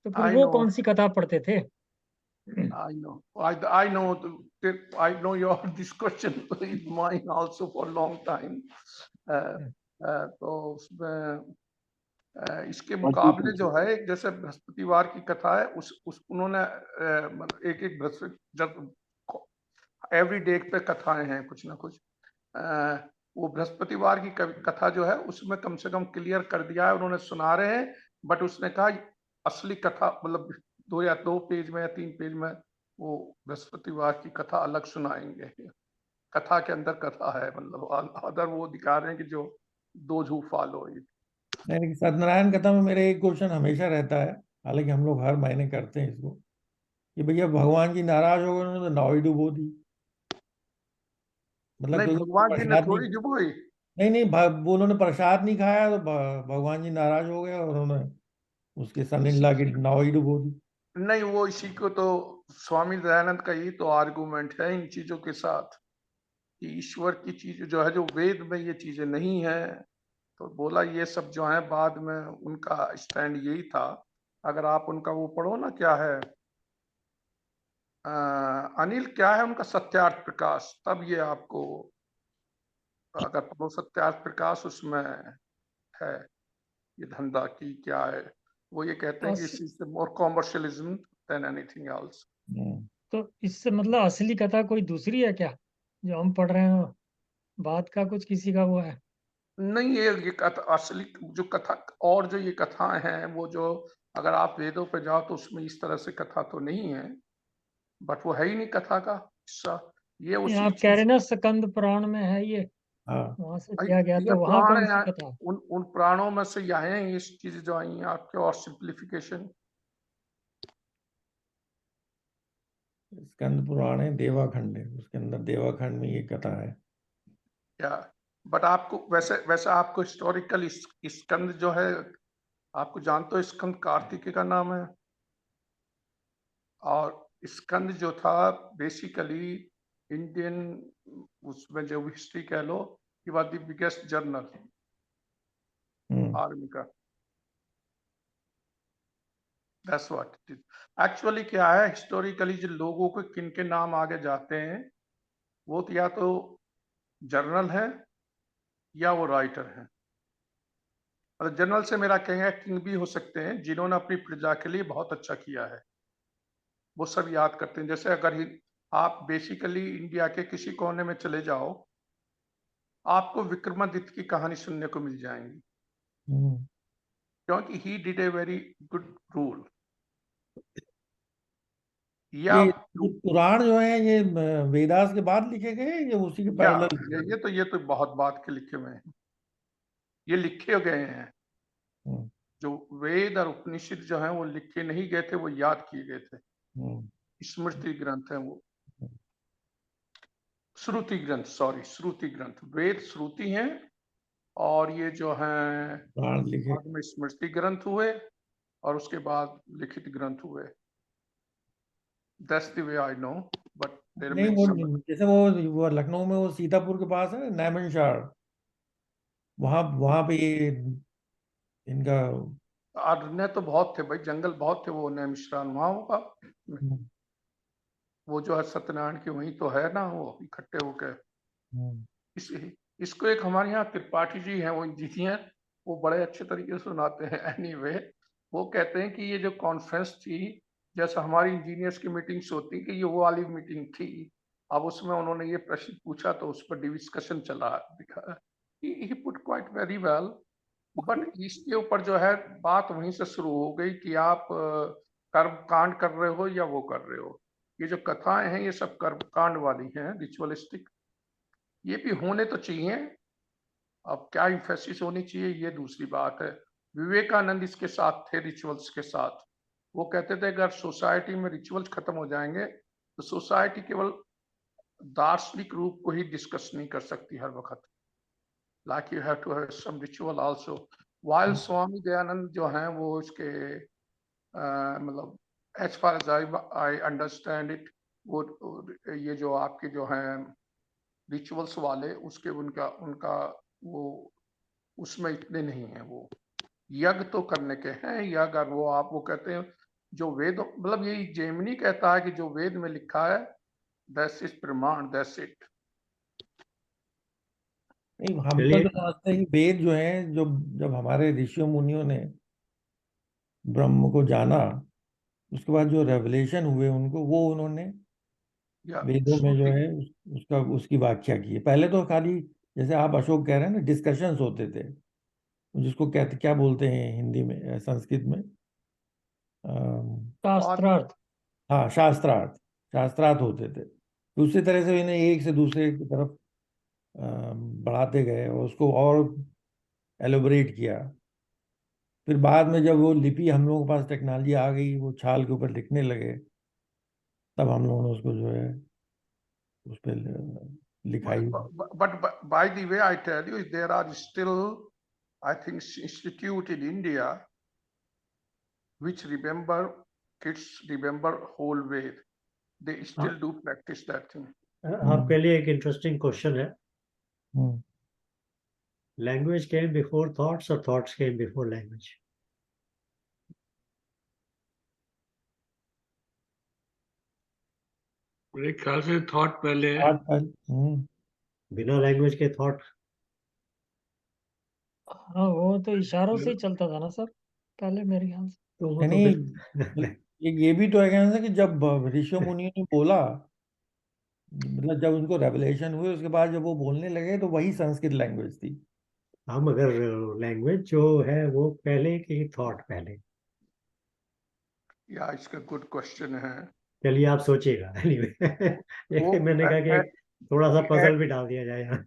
तो फिर आई वो नो, कौन सी कथा पढ़ते थे? I know. I know. I know your this question is mine also for a long time. तो उसमें इसके मुकाबले जो है, जैसे बृहस्पतिवार की कथा है, उस उन्होंने मतलब एक एक बृहस्पति जब एवरी डे पे कथाएं हैं कुछ ना कुछ, वो बृहस्पतिवार की कथा जो है उसमें कम से कम क्लियर कर दिया है, उन्होंने सुना रहे हैं, बट उसने कहा असली कथा मतलब 2 पेज में या 3 पेज में वो बृहस्पतिवार की कथा अलग सुनाएंगे। कथा के अंदर कथा है, मतलब अदर वो दिखा रहे हैं कि जो दो झूठ फॉलो। नहीं, लेकिन सत्यनारायण कथा में मेरा एक क्वेश्चन हमेशा रहता है, हालांकि हम लोग हर महीने करते हैं इसको, कि भैया भगवान जी नाराज हो गए, उन्होंने तो नाव ही डुबो दी, मतलब नहीं, क्योंकि उन्होंने भगवान जी ने प्रसाद नहीं, थोड़ी डुबोई। नहीं वो उन्होंने प्रसाद नहीं खाया, तो भगवान जी नाराज हो गए और उन्होंने उसके सन इन ला की नाव ही डुबो दी। नहीं, वो इसी को तो स्वामी दयानंद का यही तो आर्गुमेंट है इन चीजों के साथ कि ईश्वर की चीज जो है, जो वेद में ये चीजें नहीं है, तो बोला ये सब जो है बाद में उनका स्टैंड यही था। अगर आप उनका वो पढ़ो ना, क्या है अनिल, क्या है उनका सत्यार्थ प्रकाश, तब ये आपको अगर पढ़ो सत्यार्थ प्रकाश, उसमें है ये धंधा की क्या है। वो ये कहते हैं कि अस, इस मोर कॉमर्शियलिज्म देन एनीथिंग एल्स। तो इससे मतलब असली कथा कोई दूसरी है क्या जो हम पढ़ रहे हैं, बात का कुछ किसी का वो है? नहीं, ये कथा असली जो कथा, और जो ये कथाएं हैं वो जो अगर आप वेदों पे जाओ तो उसमें इस तरह से कथा तो नहीं है, बट वो है ही नहीं कथा का हिस्सा, ये ये उसी आप कह रहे चीज। ना स्कंद पुराण में है ये, हाँ, वहां से लिया गया, ये तो वहां पुराण कौन सी है, कथा? उन पुराणों में से यह है ये चीज जो आई हैं आपके, और सिंप्लीफिकेशन। स्कंद पुराण है, देवाखंड है, उसके अंदर देवाखंड में ये कथा है। या बट आपको वैसे आपको हिस्टोरिकल स्कंद जो है, आपको जानते हो स्कंद कार्तिकेय का नाम है, और स्कंद जो था बेसिकली इंडियन उसमें जो हिस्ट्री कह लो, he was the biggest general army का। That's what it is actually. क्या है हिस्टोरिकली जो लोगों को किन के नाम आगे जाते हैं, वो तो या तो जर्नल है या वो राइटर है। मतलब जनरल से मेरा कहना किंग भी हो सकते हैं जिन्होंने अपनी प्रजा के लिए बहुत अच्छा किया है, वो सब याद करते हैं। जैसे अगर आप बेसिकली इंडिया के किसी कोने में चले जाओ, आपको विक्रमादित्य की कहानी सुनने को मिल जाएंगी, क्योंकि he did a very good rule. या ये पुराण जो है ये वेदास के बाद लिखे गए ये उसी के या पैरेलल? ये तो बहुत बात के लिखे हुए हैं, ये लिखे गए हैं। जो वेद और उपनिषद जो हैं वो लिखे नहीं गए थे, वो याद किए गए थे। स्मृति ग्रंथ है वो, श्रुति ग्रंथ, सॉरी श्रुति ग्रंथ। वेद श्रुति हैं और ये जो हैं पुराण लिखे। बाद में स्मृति ग्रंथ हुए और उसके बाद लिखित ग्रंथ हुए। That's the way I know, but there नहीं may वो some जैसे वो लखनऊ में वो सीतापुर के पास है नैमनशार, वहां वहां पे ये इनका अन्य तो बहुत थे भाई, जंगल बहुत थे, वो नैमिषारण्य वहां होगा। वो जो है सत्यनारायण की वहीं तो है ना, वो इकट्ठे होकर। इस इसको एक हमारे यहाँ त्रिपाठी जी हैं, वो इंजीनियर, वो बड़े अच्छे तरीके से सुनाते हैं। एनीवे वो कहते हैं कि ये जो कॉन्फ्रेंस थी, जैसा हमारी इंजीनियर्स की मीटिंग्स होती कि ये वो वाली मीटिंग थी। अब उसमें उन्होंने ये प्रश्न पूछा तो उस पर डिस्कशन चला, दिखा he put quite very well. But इसके ऊपर जो है बात वहीं से शुरू हो गई कि आप कर्म कांड कर रहे हो या वो कर रहे हो। ये जो कथाएं हैं ये सब कर्म कांड वाली हैं, रिचुअलिस्टिक। ये भी होने तो चाहिए, अब क्या इम्फेसिस होनी चाहिए ये दूसरी बात है। विवेकानंद इसके साथ थे, रिचुअल्स के साथ। वो कहते थे अगर सोसाइटी में रिचुअल्स खत्म हो जाएंगे तो सोसाइटी केवल दार्शनिक रूप को ही डिस्कस नहीं कर सकती हर वक्त। Like you have to have some ritual also. While Swami Dayanand जो हैं वो इसके मतलब as far as I understand it, वो ये जो आपके जो हैं रिचुअल्स वाले, उसके उनका उनका वो उसमें इतने नहीं है। वो यज्ञ तो करने के हैं, यज्ञ और वो आप वो कहते हैं जो वेद, मतलब यही जेमिनी कहता है कि जो वेद में लिखा है दैट्स इज प्रमाण, दैट्स इट। नहीं हम तो जो समझते हैं कि वेद जो है, जो जब हमारे ऋषियों मुनियों ने ब्रह्म को जाना, उसके बाद जो रेवलेशन हुए उनको, वो उन्होंने वेदों में जो है उसका उसकी व्याख्या की है। पहले तो खाली जैसे आप अशोक कह रहे हैं ना, डिस्कशंस होते थे, जिसको कहते क्या बोलते हैं हिंदी में संस्कृत में, शास्त्रार्थ। हाँ शास्त्रार्थ, शास्त्रार्थ होते थे। तो उसी तरह से इन्हें एक से दूसरे की तरफ बढ़ाते गए और उसको और एलोबरेट किया। फिर बाद में जब वो लिपि हम लोगों के पास टेक्नोलॉजी आ गई, वो छाल के ऊपर लिखने लगे, तब हम लोगों ने उसको जो है उस पर लिखाई। But by the way, I tell you, there are still, I think, institute in India which remember, kids remember whole Ved. They still do practice that thing. आपके लिए एक इंटरेस्टिंग क्वेश्चन है, लैंग्वेज केम बिफोर थॉट्स और thoughts came before language? मेरे ख्याल से thought पहले है। बिना लैंग्वेज के थॉट? हाँ वो तो इशारों से ही चलता था ना सर पहले मेरे ख्याल से। तो वो तो नहीं ये भी तो है कहना कि जब ऋषि मुनियों ने बोला, मतलब जब उनको रेवलेशन हुए उसके बाद जब वो बोलने लगे तो वही संस्कृत लैंग्वेज थी। हम अगर लैंग्वेज जो है वो पहले की थॉट पहले? या इसका गुड क्वेश्चन है। चलिए आप सोचिएगा। एनीवे मैंने कहा कि थोड़ा सा पजल भी डाल दिया जाए यहाँ।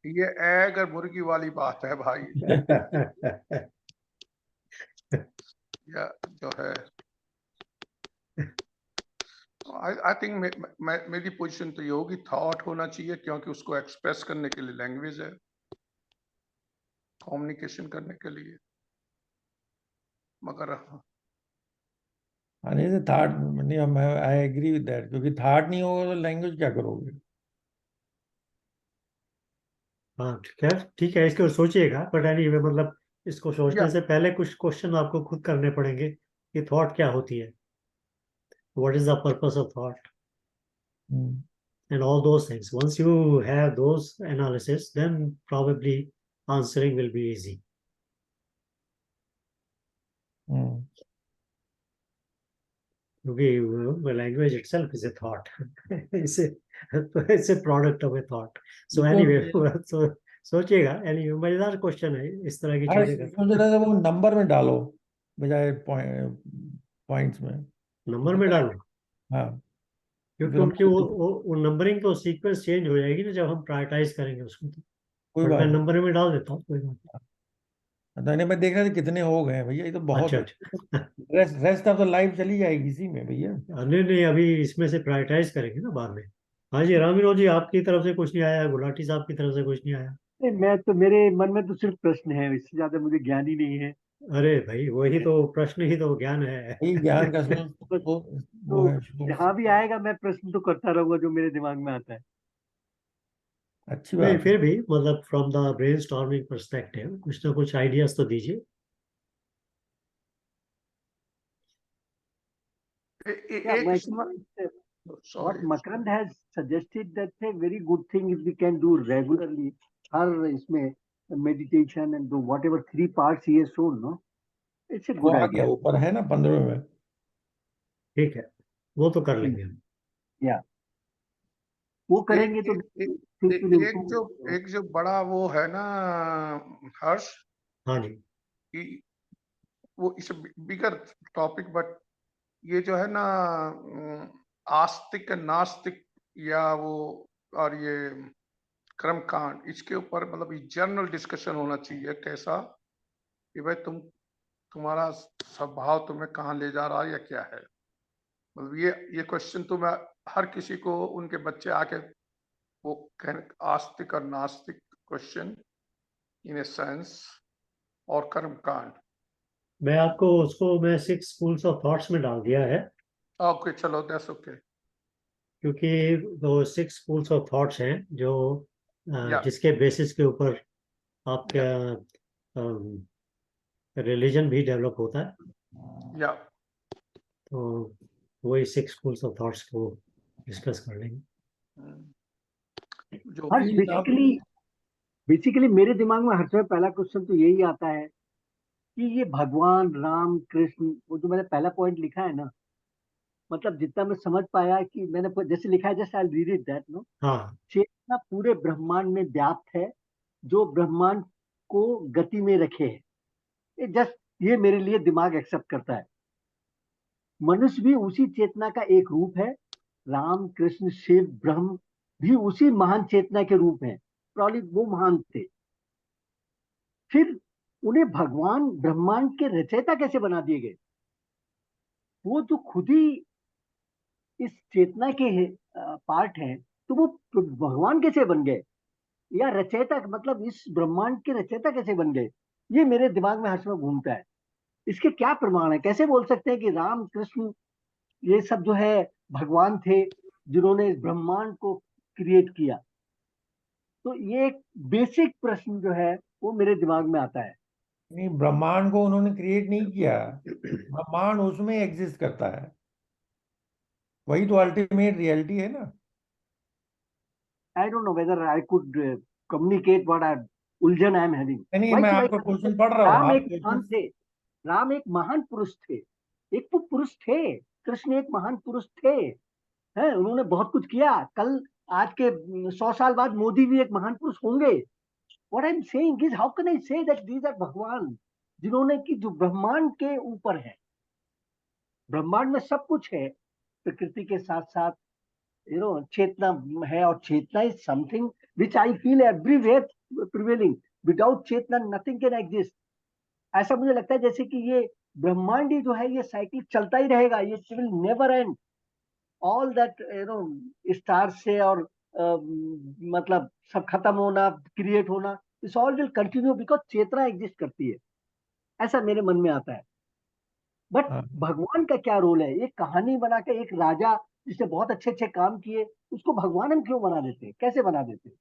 ये एग और मुर्गी वाली बात है भाई। या जो है आई थिंक मेरी पोजीशन तो ये होगी, थॉट होना चाहिए क्योंकि उसको एक्सप्रेस करने के लिए लैंग्वेज है। कम्युनिकेशन करने के लिए। मगर हाँ, नहीं थॉट नहीं, मैं आई एग्री विद दैट, क्योंकि थॉट नहीं होगा तो लैंग्वेज क्या करोगे? हाँ ठीक है इसको सोचिएगा, बट एनीवे मतलब इसको सोचने या से पहले कुछ क्वेश्चन आपको खुद करने पड़ेंगे कि थॉट क्या होती है, what is the purpose of thought and all those things. Once you have those analysis, then probably answering will be easy. क्योंकि language itself is a thought. it's a product of a thought. So anyway, so सोचिएगा, anyway मजेदार question है, इस तरह की चीजें सोच रहा था वो नंबर में डालो बजाय पॉइंट्स में। नंबर में डालो, हाँ, क्योंकि उनकी वो नंबरिंग तो सीक्वेंस चेंज हो जाएगी ना जब हम प्रायोरिटाइज करेंगे उसको, तो कोई बट मैं बात नंबर में डाल देता हूँ, कोई बात नहीं। नहीं, मैं देख रहा था कितने हो गए हैं भैया, ये तो नहीं। बहुत अच्छा है। रेस्ट ऑफ द लाइफ चली जाएगी इसी में भैया। नहीं नहीं, अभी इसमें से प्रायोरिटाइज करेंगे ना बाद में। हाँ जी रामीनो जी, आपकी तरफ से कुछ नहीं आया, गुलाटी साहब की तरफ से कुछ नहीं आया। नहीं, मैं तो मेरे मन में तो सिर्फ प्रश्न है, इससे ज्यादा मुझे ज्ञान ही नहीं है। अरे भाई वही तो प्रश्न ही तो ज्ञान है। यही ज्ञान का सोर्स बस वो तो है सोर्स। जहां भी आएगा मैं प्रश्न तो करता रहूंगा जो मेरे दिमाग में आता है। अच्छी नहीं बात है। फिर भी मतलब फ्रॉम द ब्रेनस्टॉर्मिंग पर्सपेक्टिव कुछ ना कुछ आइडियाज तो दीजिए। Yeah, एक what sorry Makarand has suggested, that's a very good thing if we can do regularly. हर इसमें meditation and do whatever 3 parts he has shown, no? It's a वो good आ गया idea. ऊपर है ना 15 में। ठीक है, वो तो कर लेंगे हम। Yeah, वो एक करेंगे तो एक एक things will एक जो improve. एक जो बड़ा वो है ना हर्ष, हाँ जी। कि वो इस बिगर टॉपिक, बट ये जो है ना आस्तिक नास्तिक या वो और ये कर्मकांड, इसके ऊपर मतलब जनरल डिस्कशन होना चाहिए कैसा, कि भाई तुम्हारा स्वभाव तुम्हें कहाँ ले जा रहा है या क्या है। मतलब ये क्वेश्चन तो मैं हर किसी को उनके बच्चे आके वो आस्तिक और नास्तिक क्वेश्चन इन ए सेंस, और कर्मकांड। मैं आपको उसको मैं 6 स्कूल्स ऑफ थॉट्स में डाल दिया है, ओके चलो दैट्स ओके। क्योंकि वो 6 स्कूल्स ऑफ थॉट्स हैं जो या जिसके बेसिस के ऊपर आपका रिलीजन भी डेवलप होता है, या तो वही 6 स्कूल्स ऑफ थॉट्स को डिस्कस कर लेंगे। जो हर्ष, बेसिकली मेरे दिमाग में हर समय पहला क्वेश्चन तो यही आता है कि ये भगवान राम कृष्ण, वो जो मैंने पहला पॉइंट लिखा है ना, मतलब जितना मैं समझ पाया कि मैंने जैसे लिखा है, just I read it that, no, हाँ चेतना पूरे ब्रह्मांड में व्याप्त है जो ब्रह्मांड को गति में रखे है। ये जस्ट ये मेरे लिए दिमाग एक्सेप्ट करता है। मनुष्य भी उसी चेतना का एक रूप है, राम कृष्ण शिव ब्रह्म भी उसी महान चेतना के रूप हैं, प्रॉब्ली वो महान थे। फिर उन्हें भगवान ब्रह्मांड के रचयिता कैसे बना दिए गए? वो तो खुद ही इस चेतना के पार्ट हैं, तो वो भगवान कैसे बन गए, या रचयिता मतलब इस ब्रह्मांड के रचयिता कैसे बन गए? ये मेरे दिमाग में हर समय घूमता है। इसके क्या प्रमाण है? कैसे बोल सकते हैं कि राम कृष्ण ये सब जो है भगवान थे जिन्होंने इस ब्रह्मांड को क्रिएट किया? तो ये एक बेसिक प्रश्न जो है वो मेरे दिमाग में आता है। नहीं, ब्रह्मांड को उन्होंने क्रिएट नहीं किया, ब्रह्मांड उसमें एग्जिस्ट करता है, वही तो अल्टीमेट रियलिटी है ना। आई don't know whether I could communicate what I उलझन आई एम हैविंग। नहीं, वही मैं तो आपका क्वेश्चन पढ़ रहा हूँ, राम आप एक महान क्वेश्चन। थे, राम एक महान पुरुष थे, एक तो पुरुष थे, कृष्ण एक महान पुरुष थे, हैं, उन्होंने बहुत कुछ किया। कल आज के 100 साल बाद मोदी भी एक महान पुरुष होंगे। What I am saying is how can I say that these are भगवान जिन्होंने की जो ब्रह्मांड के ऊपर है। ब्रह्मांड में सब कुछ है, प्रकृति के साथ साथ चेतना है, और chetna is something which I feel everywhere prevailing. Without chetna nothing can exist. ऐसा मुझे लगता है जैसे कि ये ब्रह्मांड ही जो है ये साइकिल चलता ही रहेगा, ये will never end. All that star से और मतलब सब खत्म होना, क्रिएट होना, this all will continue because चेतना एग्जिस्ट करती है, ऐसा मेरे मन में आता है। बट हाँ। भगवान का क्या रोल है? एक कहानी बना के एक राजा जिसने बहुत अच्छे अच्छे काम किए उसको भगवान हम क्यों बना देते हैं? कैसे बना देते हैं?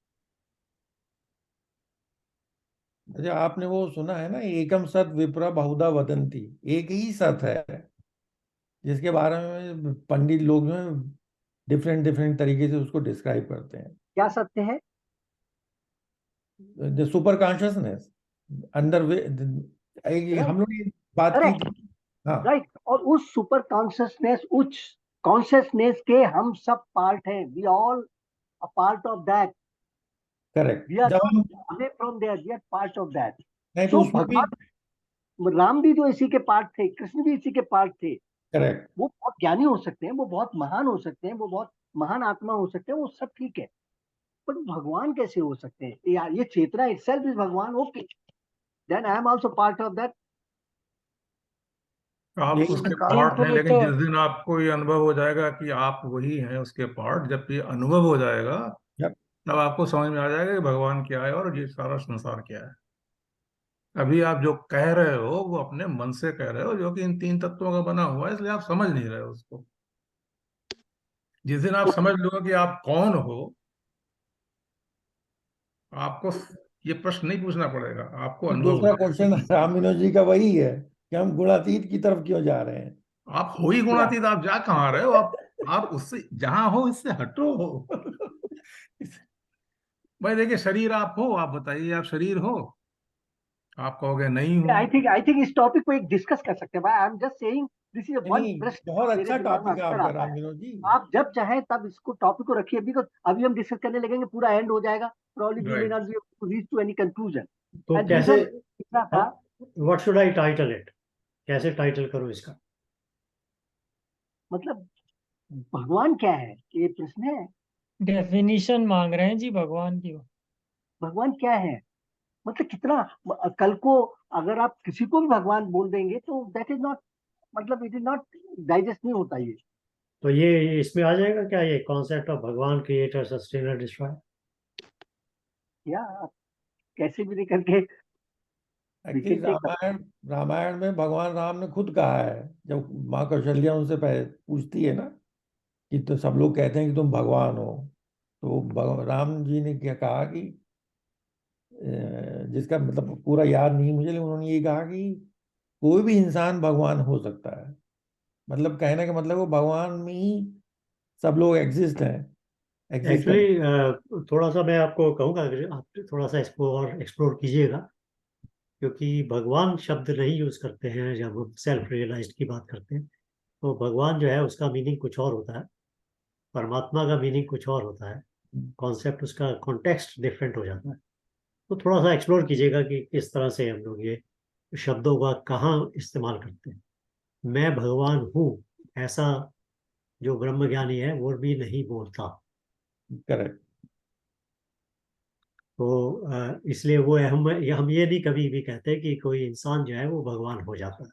अच्छा, आपने वो सुना है ना, एकम सत विप्र बहुधा वदंती, एक ही सत है जिसके बारे में पंडित लोग में डिफरेंट डिफरेंट तरीके से उसको डिस्क्राइब करते हैं। क्या सत्य है? The super consciousness under way, हम लोग ये बात की करेक्ट, थी। हाँ, राइट। और उस सुपर कॉन्शियसनेस, उच्च कॉन्शियसनेस के हम सब पार्ट हैं। We all a part of that. Correct. We are जब हम not away from there, we are part of that. नहीं तो सो उसमें भी भगवान राम भी जो इसी के पार्ट थे, कृष्ण भी इसी के पार्ट थे। करेक्ट। वो बहुत ज्ञानी हो सकते हैं, वो बहुत महान हो सकते हैं, वो बहुत महान आत्मा हो सकते हैं, वो सब ठीक है। पर भगवान कैसे हो सकते हैं? यार ये चेतना इटसेल्फ इज भगवान। Okay, then I am also part of that. आप लेकिन उसके प्रकाश पार्ट हैं, वो लेकिन तो जिस दिन आपको ये अनुभव हो जाएगा कि आप वही हैं उसके पार्ट, जब ये अनुभव हो जाएगा Yep. तब आपको समझ में आ जाएगा कि भगवान क्या है और ये सारा संसार क्या है। अभी आप जो कह रहे हो वो अपने मन से कह रहे हो, जो कि इन तीन तत्वों का बना हुआ है, इसलिए आप समझ नहीं रहे हो उसको। जिस दिन आप तो समझ लो कि आप कौन हो, आपको ये प्रश्न नहीं पूछना पड़ेगा, आपको तो अनुभव हो दूसरा जाएगा। क्वेश्चन राम विनोद जी का वही है कि हम गुणातीत की तरफ क्यों जा रहे हैं। आप हो ही गुणातीत, आप जा कहाँ रहे हो? आप उससे जहां हो इससे हटो हो। भाई देखिए, शरीर आप हो, आप बताइए आप शरीर हो? आप कहोगे नहीं हूं। आई थिंक इस टॉपिक को एक डिस्कस कर सकते हैं भाई। आई am just saying this is one नहीं, प्रश्न बहुत मेरे अच्छा दिमाग में टॉपिक है अक्सर आपका आता राम है। विनोद जी। आप जब चाहें तब इसको टॉपिक को रखिए, बिकॉज अभी हम डिस्कस करने लगेंगे पूरा एंड हो जाएगा। Probably we may right. Not be able to reach to any conclusion. तो एंड दूसरा कैसे, तीसरा था, what should I title it? कैसे टाइटल करूं इसका? मतलब भगवान क्या है, ये प्रश्न है। डेफिनेशन मांग रहे हैं जी भगवान की। भगवान क्या है मतलब कितना, कल को अगर आप किसी को भी भगवान बोल देंगे तो दैट इज नॉट, मतलब इट इज नॉट, डाइजेस्ट नहीं होता ये। तो ये इसमें आ जाएगा क्या, ये कॉन्सेप्ट ऑफ भगवान, क्रिएटर, सस्टेनर, डिस्ट्रॉय? या आप कैसे भी नहीं करके we actually can take. Ramayana Ramayana में भगवान राम ने खुद कहा है, जब माँ कौशल्या उनसे पूछती है ना कि तो सब लोग कहते हैं कि तुम भगवान हो, तो राम जी ने क्या कहा कि जिसका मतलब पूरा याद नहीं मुझे, लेकिन उन्होंने ये कहा कि कोई भी इंसान भगवान हो सकता है। मतलब कहने का मतलब वो भगवान में ही सब लोग एग्जिस्ट हैं, एग्जिस्ट कर। एक्चुअली थोड़ा सा मैं आपको कहूँगा, अगर आप थोड़ा सा इसको और एक्सप्लोर कीजिएगा, क्योंकि भगवान शब्द नहीं यूज करते हैं जब हम सेल्फ रियलाइज्ड की बात करते हैं। तो भगवान जो है उसका मीनिंग कुछ और होता है, परमात्मा का मीनिंग कुछ और होता है, कॉन्सेप्ट उसका कॉन्टेक्स्ट डिफरेंट हो जाता है। तो थोड़ा सा एक्सप्लोर कीजिएगा कि किस तरह से हम लोग ये शब्दों का कहाँ इस्तेमाल करते हैं। मैं भगवान हूँ, ऐसा जो ब्रह्मज्ञानी है वो भी नहीं बोलता। करेक्ट। तो इसलिए वो हम ये नहीं कभी भी कहते कि कोई इंसान जो है वो भगवान हो जाता है,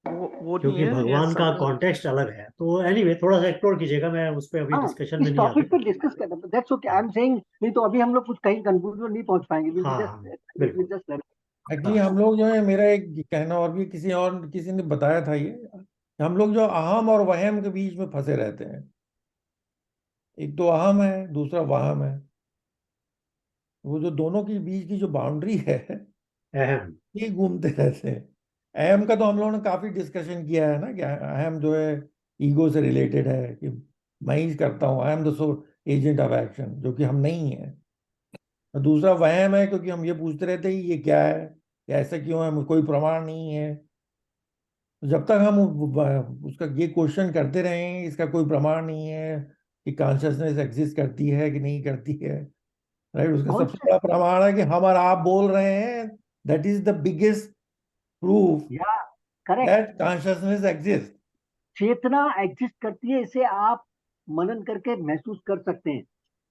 वो नहीं क्योंकि है ये भगवान का सब। कॉन्टेक्स्ट अलग है। तो एनीवे थोड़ा सा एक्सप्लोर कीजिएगा, मैं उस पर अभी हाँ, डिस्कशन में इस नहीं आते। टॉपिक पे डिस्कस करना, that's okay. I am saying, नहीं तो अभी हम लोग कुछ कहीं कंक्लूजन नहीं पहुंच पाएंगे। विल बी हाँ हाँ, जस्ट बिल्कुल। जस्ट एक्चुअली हाँ हम लोग जो है, मेरा एक कहना, और भी किसी ने बताया था ये, हम लोग जो अहम और वहम के बीच में फंसे रहते हैं। एक तो अहम है, दूसरा वहम है। वो जो दोनों के बीच की जो बाउंड्री है, अहम। ये घूमते रहते हैं। अहम का तो हम लोगों ने काफी डिस्कशन किया है ना, कि अहम जो है ईगो से रिलेटेड है, कि मैं ही करता हूँ, I am the so agent of action, जो कि हम नहीं है। और दूसरा वहम है, क्योंकि हम ये पूछते रहते हैं ये क्या है, या ऐसा क्यों है, कोई प्रमाण नहीं है। तो जब तक हम उसका ये क्वेश्चन करते रहें, इसका कोई प्रमाण नहीं है कि कॉन्शियसनेस एग्जिस्ट करती है कि नहीं करती है, राइट, उसका बहुत सबसे से, बड़ा प्रमाण है कि हम और आप बोल रहे हैं। That is the biggest proof yeah correct. That consciousness exist. चेतना एग्जिस्ट करती है, इसे आप मनन करके महसूस कर सकते हैं।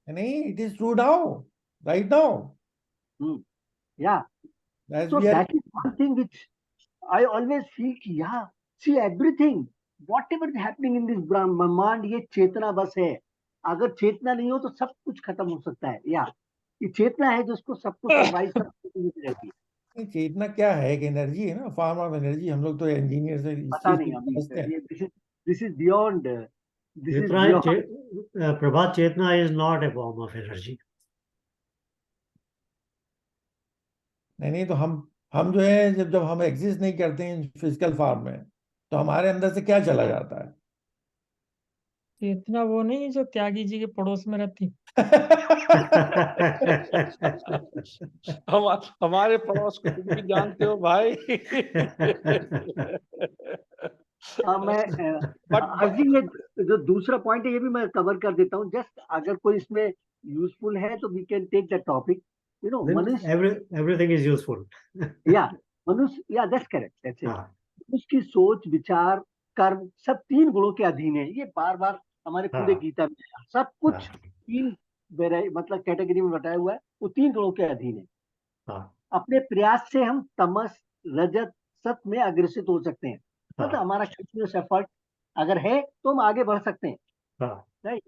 नहीं, it is true now, right now, yeah as so we are. That is one thing which I always feel कि yeah see everything whatever is happening in this brahmand, ये चेतना बस है। अगर चेतना नहीं हो तो सब कुछ खत्म हो सकता है। या ये चेतना है जो उसको सबको सर्वाइव सब रहती है। नहीं, चेतना क्या है? एक एनर्जी है ना, फॉर्म ऑफ एनर्जी। हम लोग तो इंजीनियर से इस पता चीज नहीं को अभी समझते हैं। दिस इज बियॉन्ड प्रभात, चेतना is not a form of energy. नहीं नहीं, तो हम जो है, जब जब हम एग्जिस्ट नहीं करते हैं फिजिकल फॉर्म में, तो हमारे अंदर से क्या चला जाता है? इतना वो नहीं है जो त्यागी जी के पड़ोस में रहती। हमारे पड़ोस को तुम भी जानते हो भाई। मैं हर्षी, ये जो दूसरा पॉइंट है ये भी मैं कवर कर देता हूँ। जस्ट अगर कोई इसमें यूजफुल है तो we can take the topic. मनुष्य, एवरीथिंग इज यूजफुल। मनुष्य, दैट्स करेक्ट, दैट्स इट। हाँ, मनुष्य की सोच, विचार, कर्म सब 3 गुणों के अधीन है। ये बार बार हमारे पूरे हाँ, गीता में सब कुछ हाँ, 3 मतलब कैटेगरी में बताया हुआ है, वो 3 गुणों के अधीन है। हाँ, अपने प्रयास से हम तमस, रजत, सत में अग्रसित हो सकते हैं। मतलब हाँ, हमारा कंटिन्यूस एफर्ट अगर है तो हम आगे बढ़ सकते हैं, हाँ, राइट?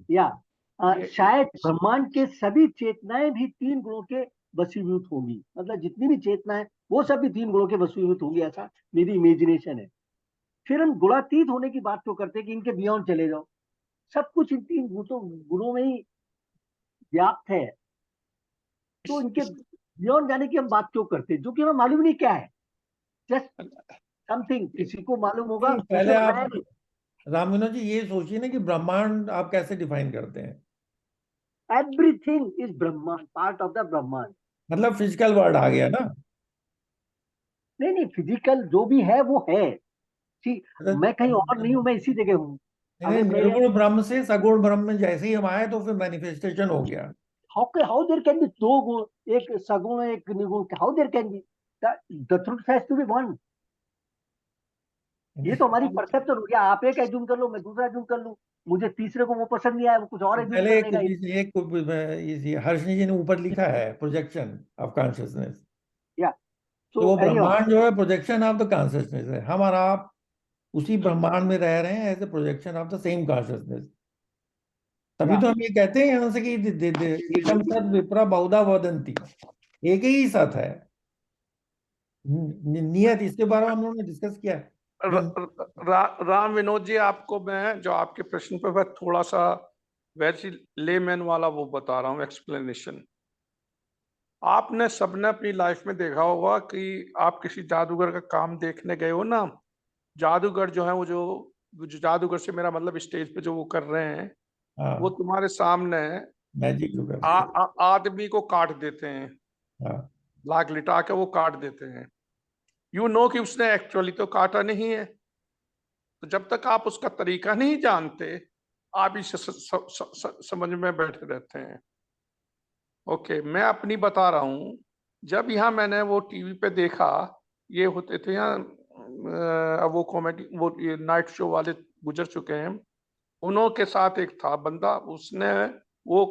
या शायद ब्रह्मांड के सभी चेतनाएं भी 3 गुणों के वशीभूत होंगी। मतलब जितनी भी चेतनाएं वो सभी 3 गुणों के वशीभूत होंगी, ऐसा मेरी इमेजिनेशन है। फिर हम गुणातीत होने की बात क्यों करते हैं कि इनके बियॉन्ड चले जाओ? सब कुछ इन 3 गुणों में ही व्याप्त है, तो इनके बियॉन्ड जाने की हम बात क्यों करते हैं, जो कि हमें मालूम नहीं क्या है। जस्ट समथिंग किसी को मालूम होगा, नहीं, पहले उसने आप बनाया नहीं। राम विनोद जी ये सोचिए ना कि ब्रह्मांड आप कैसे डिफाइन करते हैं? एवरीथिंग इज ब्रह्मांड, पार्ट ऑफ द ब्रह्मांड। मतलब फिजिकल वर्ड आ गया ना। नहीं नहीं, फिजिकल जो भी है वो है। ठीक, मैं कहीं और नहीं हूं, मैं इसी जगह हूँ। नहीं, अगर मेरे निर्गुण ब्रह्म से सगुण ब्रह्म में जैसे ही हम आए तो फिर मैनिफेस्टेशन हो गया। हाउ देयर कैन बी 2 गुण, एक सगुण एक निर्गुण? How there can be? The truth has to be one. ये तो हमारी परसेप्शन हो गया। आप एक एज्यूम कर लो, मैं दूसरा एज्यूम कर लूं, मुझे तीसरे को वो पसंद नहीं आया, वो कुछ और एज्यूम पहले कर एक लेगा। हर्षनी जी ने ऊपर लिखा है प्रोजेक्शन ऑफ कॉन्शियसनेस। या तो सो वो एनीहाउ, ब्रह्मांड जो है प्रोजेक्शन ऑफ द कॉन्शियसनेस है। हम और आप उसी ब्रह्मांड में रह रहे हैं as a projection of the same consciousness. तभी या तो हम ये कहते हैं यहाँ से कि एकम सत विप्रा बहुधा वदंती, एक ही सत है। नियत, इसके बारे में हम लोगों ने डिस्कस किया है। राम विनोद जी, आपको मैं जो आपके प्रश्न पे मैं थोड़ा सा वैसी लेमैन वाला वो बता रहा हूँ एक्सप्लेनेशन। आपने सबने अपनी लाइफ में देखा होगा कि आप किसी जादूगर का काम देखने गए हो ना। जादूगर जो है वो जो जादूगर से मेरा मतलब स्टेज पे जो वो कर रहे हैं, वो हाँ, तुम्हारे सामने मैजिक जो करते हैं। आदमी को काट देते हैं, हाँ, लाग लिटा के वो काट देते हैं। यू नो कि उसने एक्चुअली तो काटा नहीं है। तो जब तक आप उसका तरीका नहीं जानते, आप इसे समझ में बैठे रहते हैं। ओके, मैं अपनी बता रहा हूँ। जब यहाँ मैंने वो टीवी पे देखा, ये होते थे यहाँ अब वो कॉमेडी वो ये नाइट शो वाले गुजर चुके हैं। उन्हों के साथ एक था बंदा, उसने वो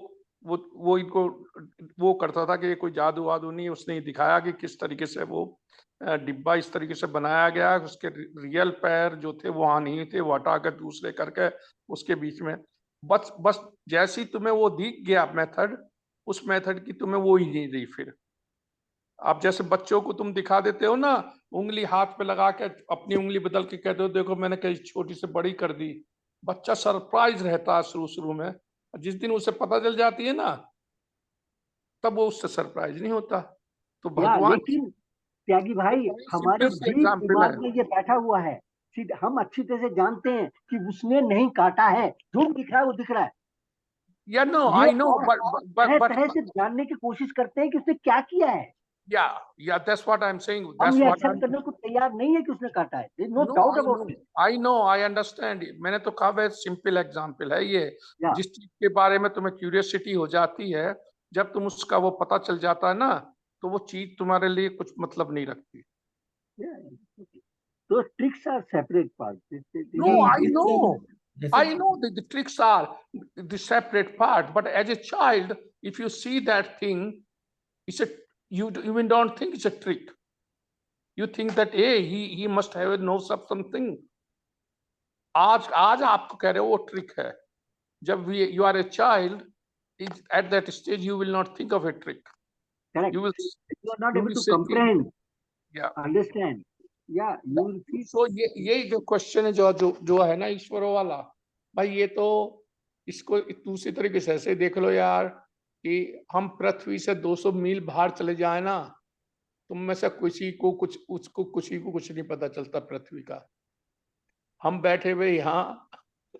वो इनको वो करता था कि ये कोई जादू वादू नहीं। उसने दिखाया कि किस तरीके से वो डिब्बा इस तरीके से बनाया गया, उसके रियल पैर जो थे वहां नहीं थे, वो हटा कर दूसरे करके उसके बीच में बस जैसी तुम्हें वो दिख गया मेथड, उस मेथड की तुम्हें वो ही नहीं दी। फिर आप जैसे बच्चों को तुम दिखा देते हो ना, उंगली हाथ पे लगा के अपनी उंगली बदल के कहते हो देखो मैंने कहीं छोटी से बड़ी कर दी। बच्चा सरप्राइज रहता है शुरू शुरू में, जिस दिन उसे पता चल जाती है ना, तब वो उससे सरप्राइज नहीं होता। तो या भगवान लेकिन त्यागी भाई, हमारे सिंपल सी डीप एग्जाम्पल है। दिमाग में ये बैठा हुआ है। हम अच्छी तरह से जानते हैं कि उसने नहीं काटा है, जो भी दिख रहा है वो दिख रहा है। या नो ये आई नो और तरह बट तरह से जानने की कोशिश करते हैं कि उसने क्या किया है। या that's what I am saying, हम दैट्स ये व्हाट आई एक्सेप्ट एम करने को तैयार नहीं है कि उसने काटा है। No no doubt I know about it. I know I understand. मैंने तो कहा वह सिंपल एग्जाम्पल है ये। या जिस चीज के बारे में तुम्हें क्यूरियोसिटी हो जाती है, जब तुम उसका वो पता चल जाता है ना, तो वो चीज तुम्हारे लिए कुछ मतलब नहीं रखती। तो tricks are separate part. No I know जैसे I know the tricks are the separate part, but as a child, if you see that thing, it's a you even don't think it's a trick. You think that hey, he must have knows of something. आज आज आपको कह रहे हो वो trick है। जब you are a child, at that stage you will not think of a trick. Correct. You will are not you able will to say, comprehend, yeah. understand. Yeah, you will feel. So ये जो question है जो है ना ईश्वरों वाला, भाई ये तो इसको दूसरी तरीके से ऐसे देख लो यार कि हम पृथ्वी से 200 मील बाहर चले जाए ना, तुम में से किसी को कुछ नहीं पता चलता पृथ्वी का। हम बैठे हुए यहाँ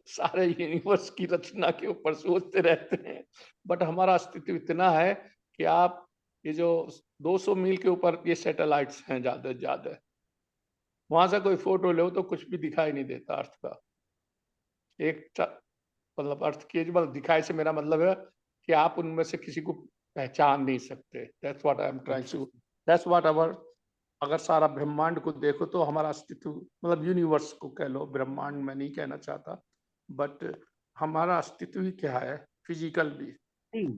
सारे यूनिवर्स की रचना के ऊपर सोचते रहते हैं, बट हमारा अस्तित्व इतना है कि आप ये जो 200 मील के ऊपर ये सैटेलाइट्स हैं ज्यादा से ज्यादा, वहां से कोई फोटो लो तो कुछ भी दिखाई नहीं देता अर्थ का। एक मतलब अर्थ के दिखाई से मेरा मतलब है कि आप उनमें से किसी को पहचान नहीं सकते। That's what I am trying to, that's what our, अगर सारा ब्रह्मांड को देखो तो हमारा अस्तित्व मतलब यूनिवर्स को कह लो, ब्रह्मांड में नहीं कहना चाहता, बट हमारा अस्तित्व ही क्या है, फिजिकल भी।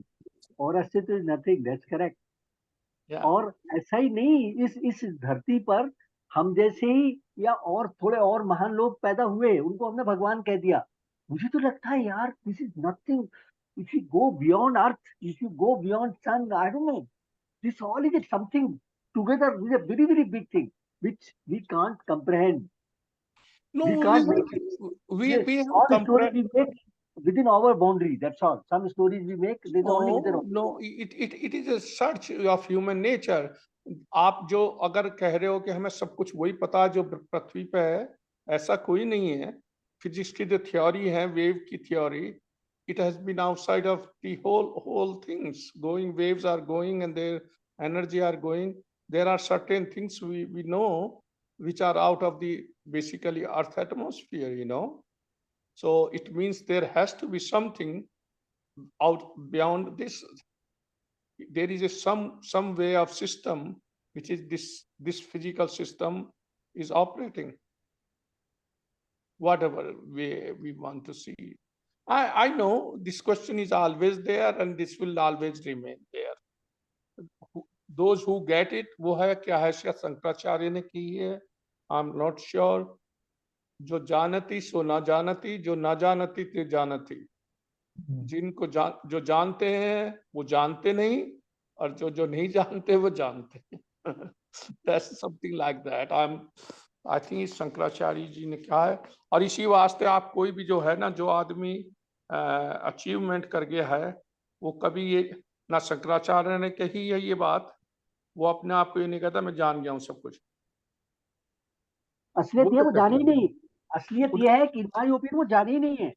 और अस्तित्व is nothing, that's correct. Yeah. और ऐसा ही नहीं, इस धरती पर हम जैसे ही या और थोड़े और महान लोग पैदा हुए, उनको हमने भगवान कह दिया। मुझे तो लगता है यार this is nothing, if you go beyond earth, if you go beyond sun, I don't know, this all is something together with a very very big thing which we can't comprehend. No, we can't make it. We have all the stories we make within our boundary, that's all. Some stories we make, they are only within our... No, it is a search of human nature. आप जो अगर कह रहे हो कि हमें सब कुछ वही पता है जो पृथ्वी पे है, ऐसा कोई नहीं है। फिजिक्स की जो थ्योरी है, वेव की theory, it has been outside of the whole things going, waves are going and their energy are going. There are certain things we know which are out of the basically earth atmosphere, you know. So it means there has to be something out beyond this. There is some way of system which is this physical system is operating, whatever way we want to see. I know this question is always there and this will always remain there. Those who get it, वो है क्या है, शायद शंकराचार्य ने की है, I am not sure. जो जानती सो ना जानती, जो ना जानती ते जानती। जिनको जो जानते हैं वो जानते नहीं, और जो नहीं जानते वो जानते हैं। That's something like that. I think Shankaracharya ji ने कहा है। और इसी वास्ते आप कोई भी जो है ना, जो आदमी अचीवमेंट कर गया है, वो कभी ये ना शंकराचार्य ने कही है ये बात, वो अपने आप को ये नहीं कहता मैं जान गया हूँ सब कुछ। असलियत ये वो जाने ही नहीं, असलियत ये है कि माय ओपिनियन वो जाने ही नहीं है।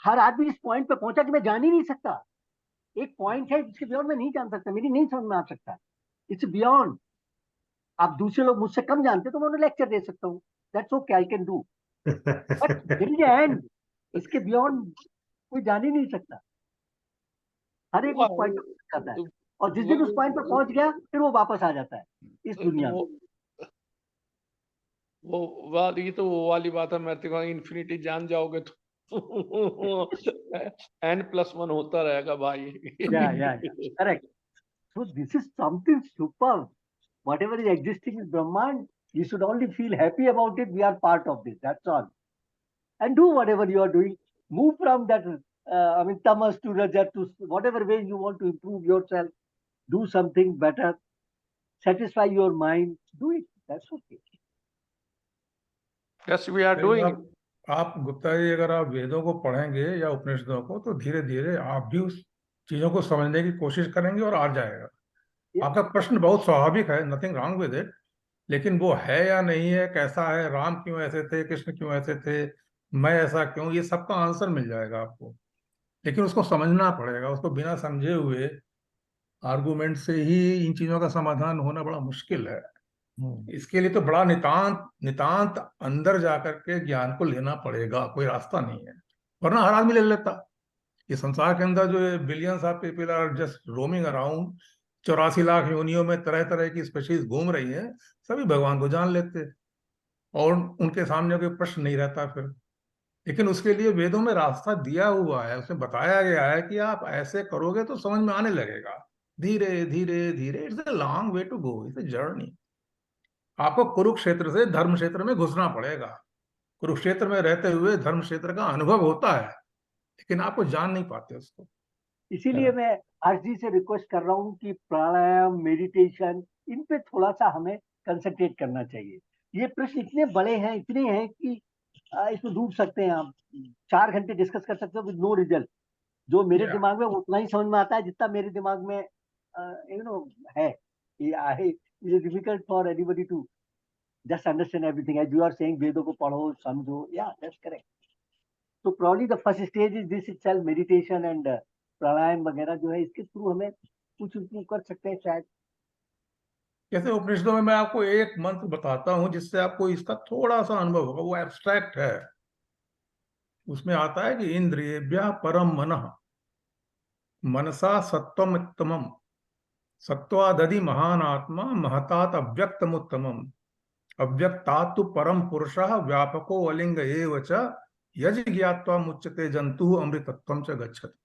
हर आदमी इस पॉइंट पे पहुंचा कि मैं जान ही नहीं सकता। एक पॉइंट है जिसके बियॉन्ड मैं नहीं जान सकता, मेरी नहीं समझ में आ सकता, इट्स बियॉन्ड। आप दूसरे लोग मुझसे कम जानते तो मैं उन्हें लेक्चर दे सकता हूँ, that's okay, I can do, but in the end इसके बियॉन्ड कोई जान ही नहीं सकता। हर एक उस पॉइंट पर पहुंच जाता है, और जिस दिन उस पॉइंट पर पहुंच गया फिर वो वापस आ जाता है इस दुनिया में। वो ये तो वो वाली बात है, मैं तो इन्फिनिटी जान जाओगे तो n+1 होता रहेगा भाई। Yeah, correct. So this is something super. Whatever is existing in Brahman, you should only feel happy about it. We are part of this. That's all. And do whatever you are doing. Move from that, tamas to rajas, to whatever way you want to improve yourself. Do something better. Satisfy your mind. Do it. That's okay. Yes, we are doing. आप गुप्ता जी, अगर आप वेदों को पढ़ेंगे या उपनिषदों को, तो धीरे धीरे आप भी उस चीजों को समझने की कोशिश करेंगे और आ जाएगा। आपका प्रश्न बहुत स्वाभाविक है, नथिंग रॉन्ग विद इट, लेकिन वो है या नहीं है, कैसा है, राम क्यों ऐसे थे, कृष्ण क्यों ऐसे थे, मैं ऐसा क्यों, ये सबका आंसर मिल जाएगा आपको। लेकिन उसको समझना पड़ेगा। उसको बिना समझे हुए आर्गुमेंट से ही इन चीजों का समाधान होना बड़ा मुश्किल है। इसके लिए तो बड़ा नितांत अंदर जाकर के ज्ञान को लेना पड़ेगा, कोई रास्ता नहीं है, वरना हर आदमी ले लेता। ये संसार के अंदर जो billions of people are just roaming around, 84 lakh योनियों में तरह तरह की स्पीशीज घूम रही है, सभी भगवान को जान लेते और उनके सामने कोई प्रश्न नहीं रहता फिर। लेकिन उसके लिए वेदों में रास्ता दिया हुआ है, उसमें बताया गया है कि आप ऐसे करोगे तो समझ में आने लगेगा, धीरे धीरे धीरे। It's a long way to go, it's a journey. आपको कुरुक्षेत्र से धर्म क्षेत्र में घुसना पड़ेगा। कुरुक्षेत्र में रहते हुए धर्म क्षेत्र का अनुभव होता है, लेकिन आपको जान नहीं पाते उसको। इसीलिए मैं हर्ष जी से रिक्वेस्ट कर रहा हूँ कि प्राणायाम, मेडिटेशन, इन पे थोड़ा सा हमें कंसंट्रेट करना चाहिए। ये प्रश्न इतने बड़े हैं, इतने हैं कि इसमें डूब सकते हैं आप। 4 घंटे डिस्कस कर सकते हो विद नो रिजल्ट। जो मेरे दिमाग में उतना ही समझ में आता है जितना मेरे दिमाग में है। ये I is difficult for anybody to just understand everything as you are saying. वेदों को पढ़ो, समझो, या दैट्स करेक्ट। तो probably the first stage is this itself, meditation and pranayama वगैरह जो है, इसके थ्रू हमें कुछ इम्प्रूव कर सकते हैं शायद। जैसे उपनिषदों में मैं आपको एक मंत्र बताता हूं जिससे आपको इसका थोड़ा सा अनुभव होगा, वो एब्स्ट्रैक्ट है। उसमें आता है कि इंद्रियेभ्यः परम मनः मनसा सत्वमुत्तमम् सत्वादधि महान आत्मा महतात अव्यक्तमुत्तमम् अव्यक्तात् तु परम पुरुषः व्यापको अलिंग एव च यज ज्ञात्वा मुच्यते जंतुः अमृतत्वं च गच्छति।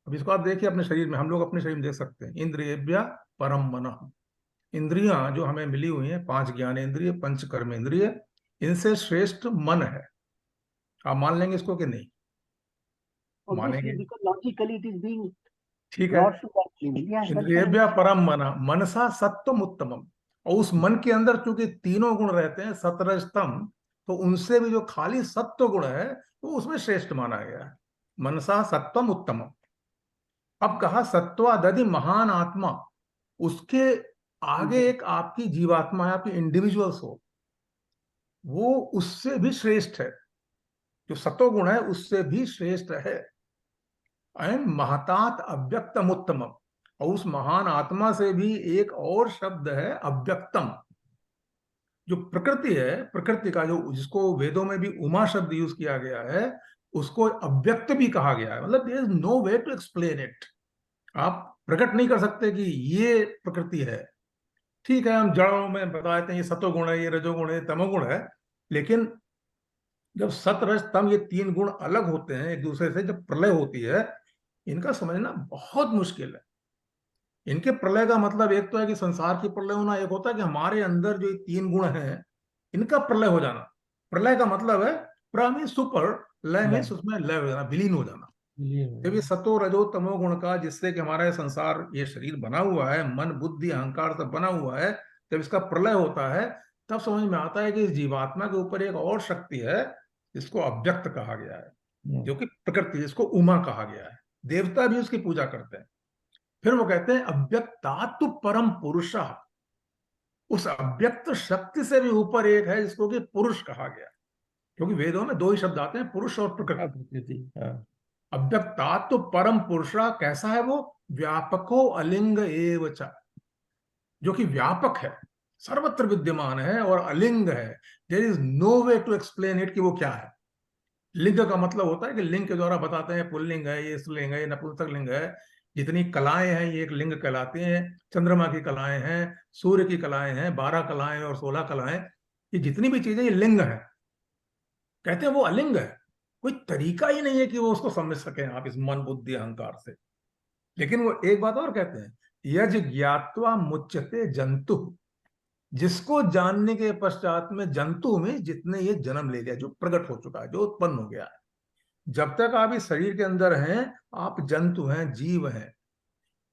अब इसको आप देखिए अपने शरीर में, हम लोग अपने शरीर में देख सकते हैं। इंद्रियेभ्यः परम मनः, इंद्रियां जो हमें मिली हुई हैं, 5 ज्ञानेंद्रिय, 5 कर्मेंद्रिय, इनसे श्रेष्ठ मन है। आप मान लेंगे इसको कि नहीं? मानेंगे? Because logically it is being ठीक है। Brought to that level. या इंद्रियेभ्यः परम मनः मनसा सत्वम उत्तमम, और उस मन के अंदर चूंकि तीनों गुण रहते हैं, सत्वरज तम, तो उनसे भी जो खाली सत्व गुण है वो उसमें श्रेष्ठ माना गया है। मनसा सत्वम उत्तमम। अब कहा सत्वादधि महान आत्मा, उसके आगे एक आपकी जीवात्मा है, आपकी इंडिविजुअल सोल, वो उससे भी श्रेष्ठ है। जो सत्व गुण है उससे भी श्रेष्ठ है। एंड महतात अव्यक्तम उत्तमम, और उस महान आत्मा से भी एक और शब्द है अव्यक्तम। जो प्रकृति है, प्रकृति का जो, जिसको वेदों में भी उमा शब्द यूज किया गया है, उसको अव्यक्त भी कहा गया है। मतलब there is no way to explain it. आप प्रकट नहीं कर सकते कि ये प्रकृति है। ठीक है, हम जड़ों में बता देते हैं ये सतोगुण है, ये रजोगुण है, तमोगुण है, लेकिन जब सत रज तम ये 3 गुण अलग होते हैं एक दूसरे से, जब प्रलय होती है, इनका समझना बहुत मुश्किल है। इनके प्रलय का मतलब एक तो है कि संसार की प्रलय होना, एक होता है कि हमारे अंदर जो ये 3 गुण हैं इनका प्रलय हो जाना। प्रलय का मतलब है प्र मीन्स सुपर, लय मीन्स उसमें लय हो जाना, विलीन हो जाना। जब ये सतो रजो तमो गुण का, जिससे कि हमारा ये संसार, ये शरीर बना हुआ है, मन बुद्धि अहंकार से बना हुआ है, जब इसका प्रलय होता है तब समझ में आता है कि इस जीवात्मा के ऊपर एक और शक्ति है जिसको अव्यक्त कहा गया है, जो कि प्रकृति, जिसको उमा कहा गया है। देवता भी उसकी पूजा करते हैं। फिर वो कहते हैं अव्यक्तात्तु परम पुरुषः, उस अव्यक्त शक्ति से भी ऊपर एक है जिसको कि पुरुष कहा गया, क्योंकि वेदों में 2 ही शब्द आते हैं, पुरुष और प्रकृति। अव्यक्तात्तु परम पुरुषः कैसा है वो? व्यापको अलिंग एव च, जो कि व्यापक है, सर्वत्र विद्यमान है और अलिंग है। There is no way to explain it कि वो क्या है। लिंग का मतलब होता है कि लिंग के द्वारा बताते हैं, पुल्लिंग है, ये स्त्रीलिंग है, ये नपुंसक लिंग है। जितनी कलाएं हैं ये एक लिंग कहलाती हैं। चंद्रमा की कलाएं हैं, सूर्य की कलाएं हैं, 12 कलाएं और 16 कलाएं, ये जितनी भी चीजें ये लिंग है। कहते हैं वो अलिंग है, कोई तरीका ही नहीं है कि वो उसको समझ सके आप इस मन बुद्धि अहंकार से। लेकिन वो एक बात और कहते हैं, यज ज्ञात्वा मुच्यते जंतु, जिसको जानने के पश्चात में जंतु में जितने ये जन्म ले लिया, जो प्रकट हो चुका है, जो उत्पन्न हो गया है। जब तक आप इस शरीर के अंदर हैं आप जंतु हैं, जीव हैं।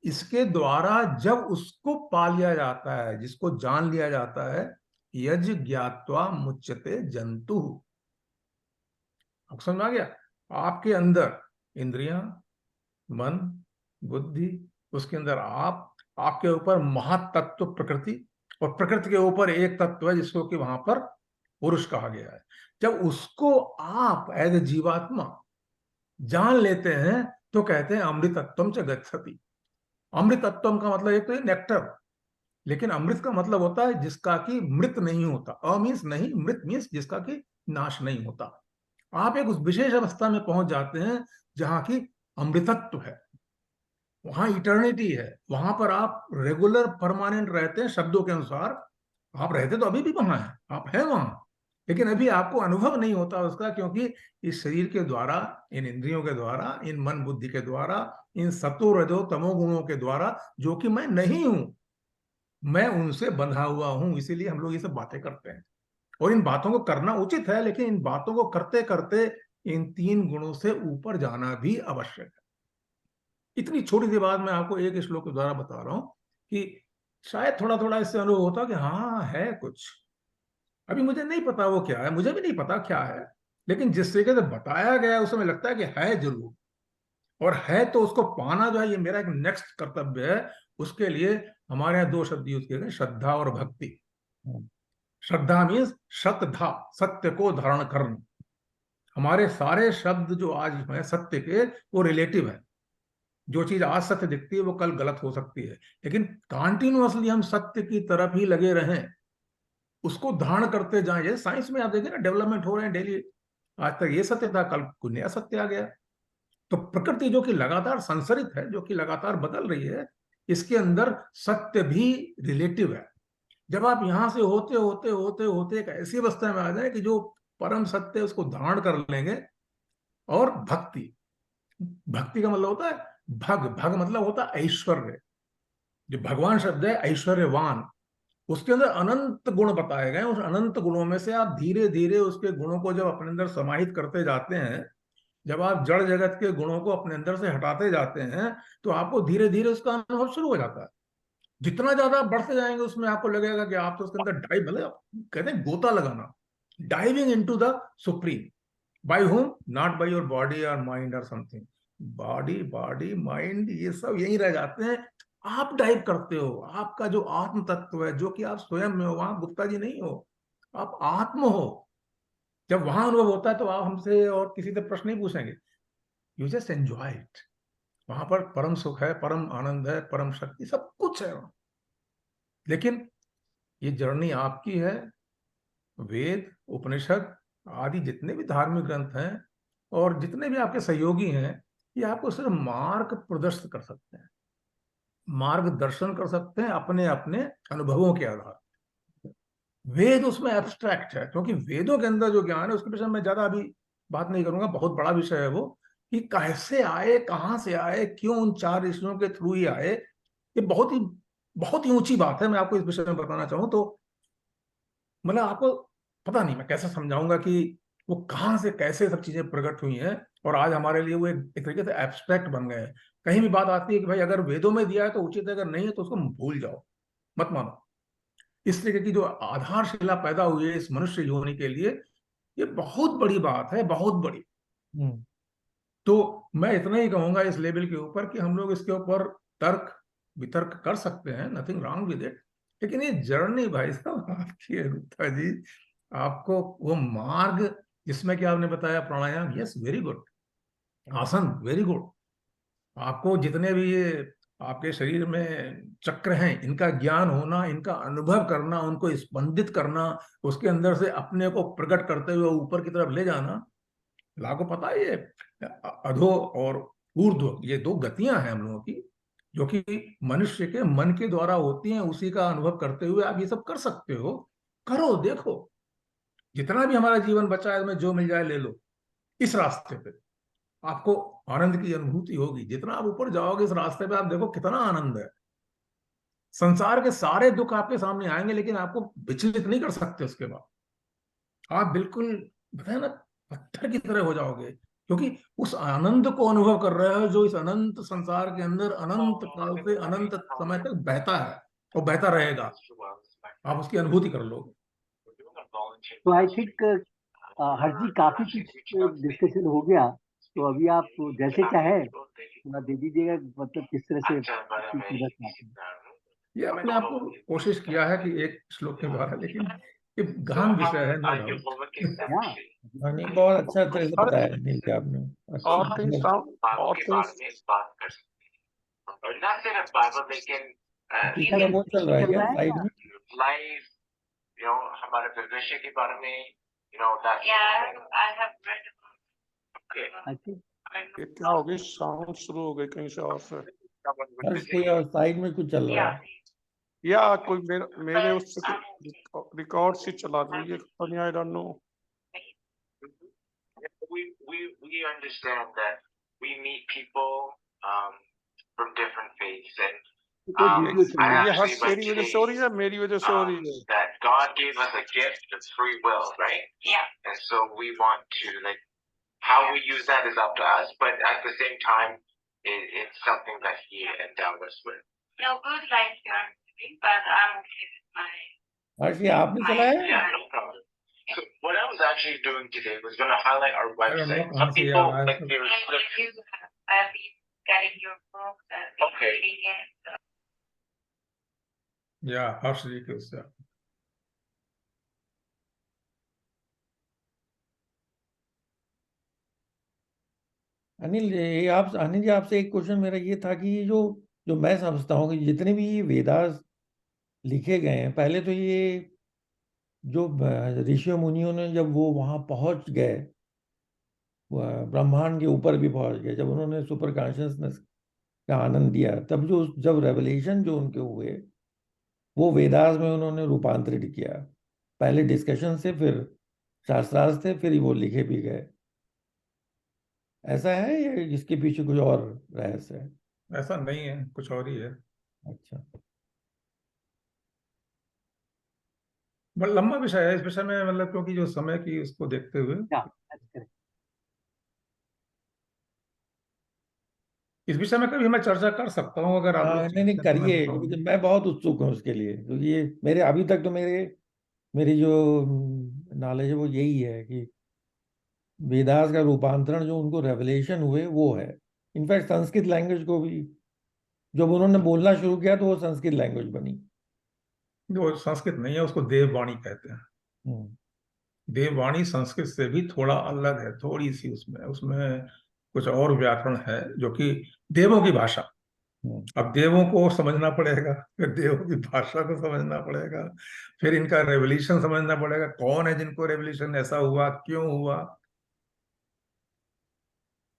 इसके द्वारा जब उसको पा लिया जाता है, जिसको जान लिया जाता है, यज ज्ञात्वा मुच्यते जंतु। अब समझ में आ गया? आपके अंदर इंद्रियां, मन, बुद्धि, उसके अंदर आपके ऊपर महातत्व प्रकृति, और प्रकृति के ऊपर एक तत्व है जिसको कि वहां पर पुरुष कहा गया है। जब उसको आप एज ए जीवात्मा जान लेते हैं तो कहते हैं अमृतत्वम च गच्छति। अमृतत्वम का मतलब एक तो ये नेक्टर, लेकिन अमृत का मतलब होता है जिसका कि मृत नहीं होता। अ मीन्स नहीं, मृत मीन्स जिसका कि नाश नहीं होता। आप एक उस विशेष अवस्था में पहुंच जाते हैं जहां की अमृतत्व है, वहां इटर्निटी है, वहां पर आप रेगुलर परमानेंट रहते हैं। शब्दों के अनुसार आप रहते तो अभी भी वहां हैं, आप हैं वहां, लेकिन अभी आपको अनुभव नहीं होता उसका, क्योंकि इस शरीर के द्वारा, इन इंद्रियों के द्वारा, इन मन बुद्धि के द्वारा, इन सतो रजो तमो गुणों के द्वारा, जो कि मैं नहीं हूं, मैं उनसे बंधा हुआ हूं। इसीलिए हम लोग ये सब बातें करते हैं, और इन बातों को करना उचित है, लेकिन इन बातों को करते करते इन 3 गुणों से ऊपर जाना भी आवश्यक है। इतनी छोटी सी बात मैं आपको एक श्लोक के द्वारा बता रहा हूं कि शायद थोड़ा थोड़ा इससे अनुभव होता कि हाँ है कुछ, अभी मुझे नहीं पता वो क्या है, मुझे भी नहीं पता क्या है, लेकिन जिस तरीके से बताया गया है उसमें लगता है कि है जरूर, और है तो उसको पाना जो है ये मेरा एक नेक्स्ट कर्तव्य है। उसके लिए हमारे यहाँ दो शब्द यूज किए गए, श्रद्धा और भक्ति। श्रद्धा मीन्स श्रद्धा, सत्य को धारण करना। हमारे सारे शब्द जो आज हैं सत्य के, वो रिलेटिव है। जो चीज आज सत्य दिखती है वो कल गलत हो सकती है, लेकिन कॉन्टिन्यूअसली हम सत्य की तरफ ही लगे रहें, उसको धारण करते जाएं। जैसे साइंस में आप देखिए ना, डेवलपमेंट हो रहे हैं डेली, आज तक ये सत्य था, कल कोई नया सत्य आ गया। तो प्रकृति जो कि लगातार संसरित है, जो कि लगातार बदल रही है, इसके अंदर सत्य भी रिलेटिव है। जब आप यहां से होते होते होते होते एक ऐसी अवस्था में आ जाए कि जो परम सत्य उसको धारण कर लेंगे। और भक्ति, भक्ति का मतलब होता है भग, भग मतलब होता है ऐश्वर्य। जो भगवान शब्द है ऐश्वर्यवान, उसके अंदर अनंत गुण बताए गए। उस अनंत गुणों में से आप धीरे धीरे उसके गुणों को जब अपने अंदर समाहित करते जाते हैं, जब आप जड़ जगत के गुणों को अपने अंदर से हटाते जाते हैं, तो आपको धीरे धीरे उसका अनुभव शुरू हो जाता है। जितना ज्यादा बढ़ते जाएंगे उसमें आपको लगेगा कि आप तो उसके अंदर डाइव, मतलब कहते हैं गोता लगाना, diving into the supreme. By whom? Not by your body और माइंड और समथिंग। बॉडी माइंड ये सब यही रह जाते हैं। आप डाइव करते हो, आपका जो आत्म तत्व है, जो कि आप स्वयं में हो, वहां गुप्ता जी नहीं हो, आप आत्म हो। जब वहां अनुभव होता है तो आप हमसे और किसी से प्रश्न नहीं पूछेंगे, यू जस्ट एंजॉय इट। वहां पर परम सुख है, परम आनंद है, परम शक्ति, सब कुछ है वहां। लेकिन ये जर्नी आपकी है। वेद, उपनिषद आदि जितने भी धार्मिक ग्रंथ हैं और जितने भी आपके सहयोगी हैं, ये आपको सिर्फ मार्ग प्रदर्शित कर सकते हैं, मार्गदर्शन कर सकते हैं अपने अपने अनुभवों के आधार। वेद उसमें एब्स्ट्रैक्ट है, क्योंकि वेदों के अंदर जो ज्ञान है उसके विषय में मैं ज्यादा अभी बात नहीं करूंगा, बहुत बड़ा विषय है वो, कि कैसे आए, कहां से आए, क्यों उन चार ऋषियों के थ्रू ही आए। ये बहुत ही ऊंची बात है। मैं आपको इस विषय में बताना चाहूँ तो मतलब आपको पता नहीं मैं कैसे समझाऊंगा कि वो कहां से कैसे सब चीजें प्रकट हुई हैं, और आज हमारे लिए वो एक तरीके से एब्स्ट्रैक्ट बन गए हैं। कहीं भी बात आती है कि भाई अगर वेदों में दिया है तो उचित है, अगर नहीं है तो उसको भूल जाओ, मत मानो। इस तरीके की जो आधारशिला पैदा हुई है इस मनुष्य योनि के लिए, ये बहुत बड़ी बात है, बहुत बड़ी। तो मैं इतना ही कहूंगा इस लेवल के ऊपर कि हम लोग इसके ऊपर तर्क वितर्क कर सकते हैं, नथिंग रॉन्ग विद इट, लेकिन ये जर्नी भाई साहब आपकी है गुप्ता जी। आपको वो मार्ग जिसमें कि आपने बताया प्राणायाम, यस वेरी गुड, आसन वेरी गुड, आपको जितने भी ये आपके शरीर में चक्र हैं इनका ज्ञान होना, इनका अनुभव करना, उनको स्पंदित करना, उसके अंदर से अपने को प्रकट करते हुए ऊपर की तरफ ले जाना। आपको पता है ये अधो और ऊर्ध्व, ये दो गतियां हैं हम लोगों की, जो कि मनुष्य के मन के द्वारा होती हैं। उसी का अनुभव करते हुए आप ये सब कर सकते हो। करो, देखो, जितना भी हमारा जीवन बचा है, में जो मिल जाए ले लो। इस रास्ते पे आपको आनंद की अनुभूति होगी। जितना आप ऊपर जाओगे इस रास्ते पे, आप देखो कितना आनंद है। संसार के सारे दुख आपके सामने आएंगे, लेकिन आपको विचलित नहीं कर सकते। उसके बाद आप बिल्कुल बताए ना पत्थर की तरह हो जाओगे, क्योंकि उस आनंद को अनुभव कर रहे हो जो इस अनंत संसार के अंदर अनंत काल से अनंत समय तक बहता है और बहता रहेगा। आप उसकी अनुभूति कर लोगे। तो आई थिंक हरजी काफी कुछ डिस्कशन हो गया, तो अभी आप जैसे चाहे थोड़ा दे दीजिएगा, मतलब किस तरह से मदद चाहते हैं। ये अपने आप को कोशिश किया है कि एक श्लोक के द्वारा, लेकिन ये गहन विषय है, नो डाउट। नहीं, बहुत अच्छा तरह से बताया अनिल जी आपने। और कहीं किसी का फोन चल रहा है क्या साइड में? हमारे भविष्य के बारे में क्या हो गई, साउंड शुरू हो गई कहीं से और से, कोई और साइड में कुछ चल रहा है या कोई मेरे उससे रिकॉर्ड से चला रही है, आई don't no. we understand that we meet people from different faiths, and ये हर तेरी वजह से हो रही है, मेरी वजह से हो रही है। that God gave us a gift of free will, right? Yeah. And so we want to, like, how we use that is up to us, but at the same time, it's something that he endowed us with. No, good life guarantee, but I'm okay with my. हर्ष, ये आपने चलाया है? Yeah, no problem. So what I was actually doing today was going to highlight our I don't know website. कहाँ Some से people याद आया like सब। their I've been getting your books and been Okay. reading it. या हर्ष जी के उससे। अनिल जी, आपसे एक क्वेश्चन मेरा ये था कि जो जो मैं समझता हूँ कि जितने भी ये वेदास लिखे गए हैं, पहले तो ये जो ऋषियों मुनियों ने जब वो वहां पहुंच गए, ब्रह्मांड के ऊपर भी पहुंच गए, जब उन्होंने सुपर कॉन्शियसनेस का आनंद दिया, तब जब रेवलेशन जो उनके हुए वो वेदास में उन्होंने रूपांतरित किया। पहले डिस्कशन से, फिर शास्त्रार्थ थे, फिर वो लिखे भी गए। ऐसा है या इसके पीछे कुछ और रहस्य है? ऐसा नहीं है, कुछ और ही है। अच्छा, बड़ा लंबा विषय है इस विषय में, मतलब क्योंकि जो समय की उसको देखते हुए Yeah, that's correct. इस विषय में कभी मैं चर्चा कर सकता हूँ अगर आप लोग नहीं चाहते हैं तो मैं करिए, बताऊं। क्योंकि मैं बहुत उत्सुक हूँ उसके लिए, क्योंकि ये मेरे अभी तक तो मेरी जो नॉलेज है वो यही है कि वेदास का रूपांतरण जो उनको रेवलेशन हुए वो है। इनफैक्ट संस्कृत लैंग्वेज को भी जब उन्होंने बोलना शुरू किया तो वो संस्कृत लैंग्वेज बनी। वो संस्कृत नहीं है, उसको देववाणी कहते हैं। हम्म, देववाणी संस्कृत से भी थोड़ा अलग है, थोड़ी सी उसमें उसमें कुछ और व्याकरण है जो कि देवों की भाषा। हम्म, अब देवों को समझना पड़ेगा, फिर देवों की भाषा को समझना पड़ेगा, फिर इनका रेवल्यूशन समझना पड़ेगा, कौन है जिनको रेवल्यूशन ऐसा हुआ, क्यों हुआ,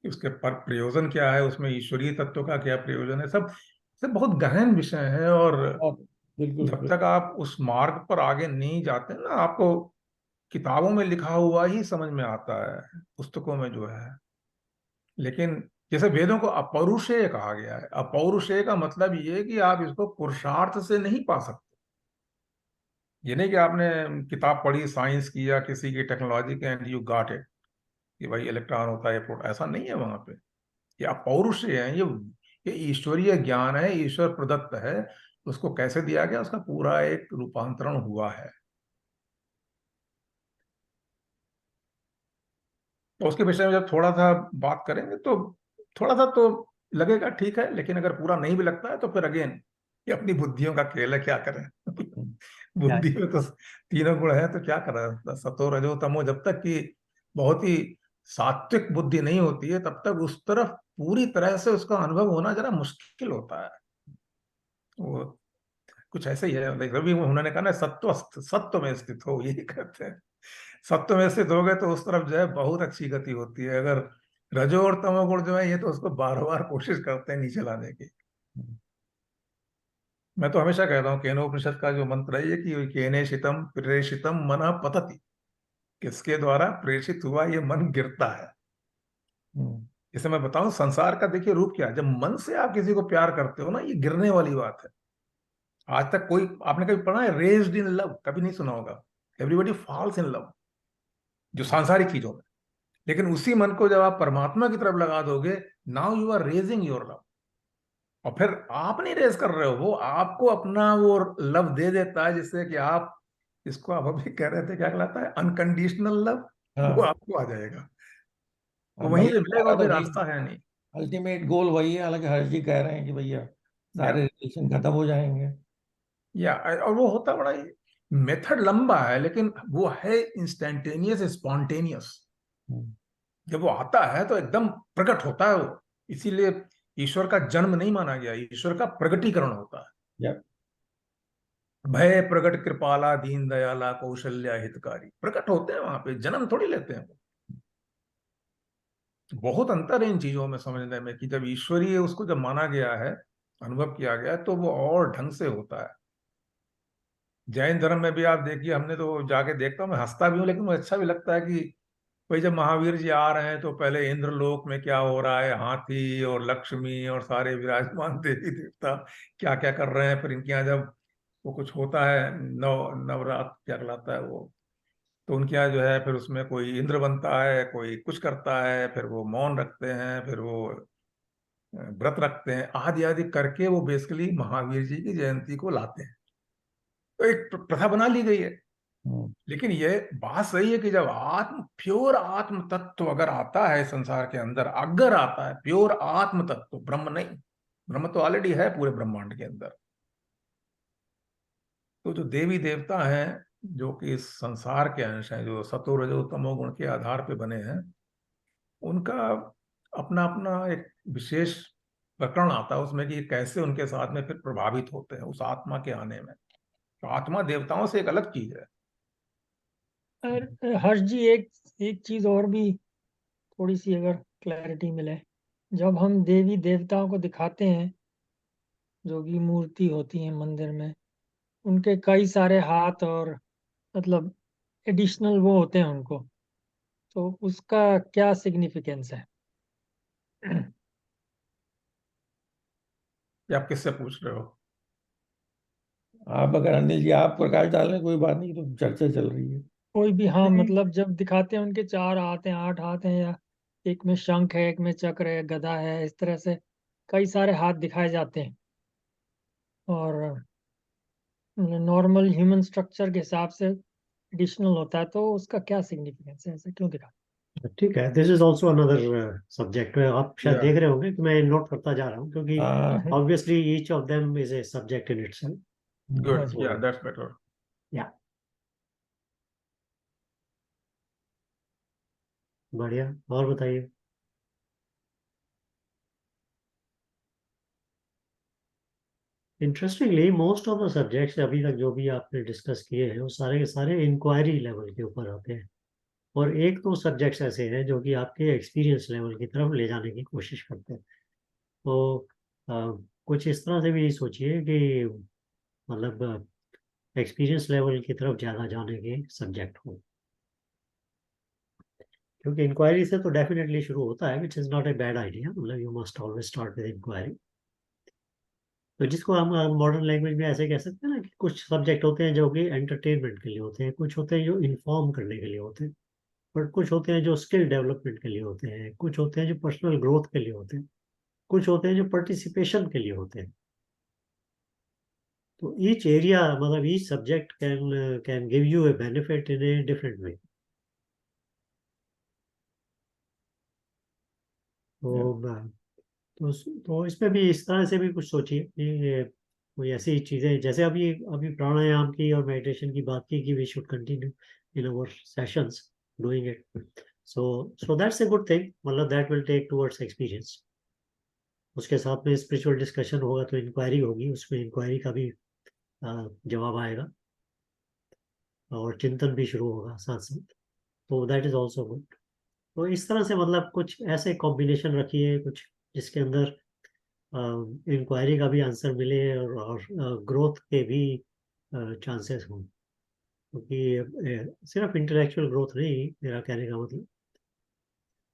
उसके पर प्रयोजन क्या है, उसमें ईश्वरीय तत्व का क्या प्रयोजन है, सब बहुत गहन विषय है। और और बिल्कुल जब तक आप उस मार्ग पर आगे नहीं जाते ना, आपको किताबों में लिखा हुआ ही समझ में आता है, पुस्तकों में जो है। लेकिन जैसे वेदों को अपौरुषेय कहा गया है, अपौरुषेय का मतलब ये है कि आप इसको पुरुषार्थ से नहीं पा सकते। ये नहीं कि आपने किताब पढ़ी साइंस की या किसी की टेक्नोलॉजी की एंड यू गॉट इट, कि भाई इलेक्ट्रॉन होता है प्रोटॉन, ऐसा नहीं है वहां पे। ये अपौरुषेय है, ये ईश्वरीय ज्ञान है, ईश्वर प्रदत्त है। उसको कैसे दिया गया, उसका पूरा एक रूपांतरण हुआ है। तो उसके विषय में जब थोड़ा सा बात करेंगे तो थोड़ा सा तो लगेगा ठीक है, लेकिन अगर पूरा नहीं भी लगता है तो फिर अगेन ये अपनी बुद्धियों का खेल है, क्या करें। बुद्धि में तो तीनों गुण है, तो क्या करें, सतो रजो तमो। जब तक कि बहुत ही सात्विक बुद्धि नहीं होती है तब तक उस तरफ पूरी तरह से उसका अनुभव होना जरा मुश्किल होता है। वो कुछ ऐसे ही है, रवि उन्होंने कहा ना, सत्व में स्थित हो, यही कहते हैं। सत्व में स्थित हो गए तो उस तरफ जो है बहुत अच्छी गति होती है। अगर रजो और तमोगुण जो है ये तो उसको बार बार कोशिश करते हैं नीचे लाने की। मैं तो हमेशा कहता हूँ केनोपनिषद का जो मंत्र है ये कि केनेशितम प्रेषितम मन पतति, किसके द्वारा प्रेषित हुआ ये मन गिरता है। इसे मैं बताऊं संसार का देखिए रूप क्या है। जब मन से आप किसी को प्यार करते हो ना, ये गिरने वाली बात है। आज तक कोई आपने कभी पढ़ा है रेज्ड इन लव? कभी नहीं सुना होगा। एवरीबॉडी फॉल्स इन लव, जो सांसारिक चीजों में। लेकिन उसी मन को जब आप परमात्मा की तरफ लगा दोगे, now you are raising your love. और फिर आप नहीं रेज कर रहे हो, वो आपको अपना वो लव दे देता है, जिससे कि आप, इसको आप अभी कह रहे थे क्या कहलाता है, अनकंडीशनल लव, वो आपको आ जाएगा। वो वहीं से मिलेगा, कोई रास्ता है नहीं। अल्टीमेट गोल वही है। हालांकि हर्ष जी कह रहे हैं कि भैया सारे रिलेशन खत्म हो जाएंगे, या और वो होता बड़ा ही मेथड लंबा है, लेकिन वो है इंस्टेंटेनियस, स्पॉन्टेनियस। जब वो आता है तो एकदम प्रकट होता है वो। इसीलिए ईश्वर का जन्म नहीं माना गया, ईश्वर का प्रगटीकरण होता है। भय प्रकट कृपाला दीन दयाला कौशल्या हितकारी, प्रकट होते हैं वहां पे, जन्म थोड़ी लेते हैं। बहुत अंतर है इन चीजों में समझने में, कि जब ईश्वरीय उसको जब माना गया है, अनुभव किया गया है, तो वो और ढंग से होता है। जैन धर्म में भी आप देखिए, हमने तो जाके देखता हूँ, मैं हंसता भी हूँ लेकिन मुझे अच्छा भी लगता है कि भाई जब महावीर जी आ रहे हैं तो पहले इंद्रलोक में क्या हो रहा है, हाथी और लक्ष्मी और सारे विराजमान देवी देवता क्या क्या कर रहे हैं। फिर इनके यहाँ जब वो कुछ होता है, नवरात्र क्या कहलाता है वो, तो उनके यहाँ जो है फिर उसमें कोई इंद्र बनता है, कोई कुछ करता है, फिर वो मौन रखते हैं, फिर वो व्रत रखते हैं, आदि आदि करके वो बेसिकली महावीर जी की जयंती को लाते हैं। तो एक प्रथा बना ली गई है। लेकिन ये बात सही है कि जब प्योर आत्म तत्व अगर आता है संसार के अंदर, अगर आता है प्योर आत्म तत्व, ब्रह्म नहीं, ब्रह्म तो ऑलरेडी है पूरे ब्रह्मांड के अंदर, तो जो देवी देवता हैं जो कि इस संसार के अंश हैं, जो सतो रजो तमो गुण के आधार पे बने हैं, उनका अपना अपना एक विशेष प्रकरण आता है उसमें कि कैसे उनके साथ में फिर प्रभावित होते हैं उस आत्मा के आने में। तो आत्मा देवताओं से एक अलग चीज है। और हर्ष जी, एक चीज और भी थोड़ी सी अगर क्लैरिटी मिले, जब हम देवी देवताओं को दिखाते हैं, जो भी मूर्ति होती है मंदिर में, उनके कई सारे हाथ और मतलब एडिशनल वो होते हैं उनको, तो उसका क्या सिग्निफिकेंस है? ये आप किससे पूछ रहे हो? आप अगर अनिल जी आप प्रकाश डालें कोई बात नहीं, तो चर्चा चल रही है। कोई भी, हाँ, नहीं। मतलब जब दिखाते हैं उनके 4 हाथ हैं, 8 हाथ हैं, या एक में शंख है, एक में चक्र है, गदा है, इस तरह से कई सारे हाथ दिखाए जाते हैं, और नॉर्मल ह्यूमन स्ट्रक्चर के हिसाब से एडिशनल होता है, तो उसका क्या सिग्निफिकेंस है, ऐसा क्यों दिखा? ठीक है, this is also another subject. आप शायद Yeah. देख रहे होंगे कि मैं नोट करता जा रहा हूँ, क्योंकि हाँ, obviously each of them is a subject in itself. Good. Yeah, that's better. या बढ़िया, और बताइए। Interestingly most of the subjects अभी तक जो भी आपने डिस्कस किए हैं वो सारे के सारे इंक्वायरी लेवल के ऊपर आते हैं, और एक दो सब्जेक्ट्स ऐसे हैं जो कि आपके एक्सपीरियंस लेवल की तरफ ले जाने की कोशिश करते हैं। तो कुछ इस तरह से भी सोचिए कि मतलब एक्सपीरियंस लेवल की तरफ ज़्यादा जाने के सब्जेक्ट हो, क्योंकि इंक्वायरी से तो डेफिनेटली शुरू होता है, which is not a bad idea. मतलब you must always start with inquiry. तो जिसको हम मॉडर्न लैंग्वेज में ऐसे कह सकते हैं ना कि कुछ सब्जेक्ट होते हैं जो कि एंटरटेनमेंट के लिए होते हैं, कुछ होते हैं जो इन्फॉर्म करने के लिए होते हैं, बट कुछ होते हैं जो स्किल डेवलपमेंट के लिए होते हैं, कुछ होते हैं जो पर्सनल ग्रोथ के लिए होते हैं, कुछ होते हैं जो पार्टिसिपेशन के लिए होते हैं। तो ईच एरिया, मतलब each subject can give U A benefit in a different way. तो इसमें भी इस तरह से भी कुछ सोचिए कि कोई ऐसी चीज़ें, जैसे अभी अभी प्राणायाम की और मेडिटेशन की बात की कि we should continue in our sessions doing it. So that's a good thing, मतलब that will take towards experience. उसके साथ में स्पिरिचुअल डिस्कशन होगा तो इंक्वायरी होगी, उसमें इंक्वायरी का भी जवाब आएगा, और चिंतन भी शुरू होगा साथ साथ, तो दैट इज ऑल्सो गुड। तो इस तरह से मतलब कुछ ऐसे कॉम्बिनेशन रखिए कुछ जिसके अंदर इंक्वायरी का भी आंसर मिले और ग्रोथ के भी चांसेस हों, क्योंकि सिर्फ इंटेलेक्चुअल ग्रोथ नहीं, मेरा कहने का मतलब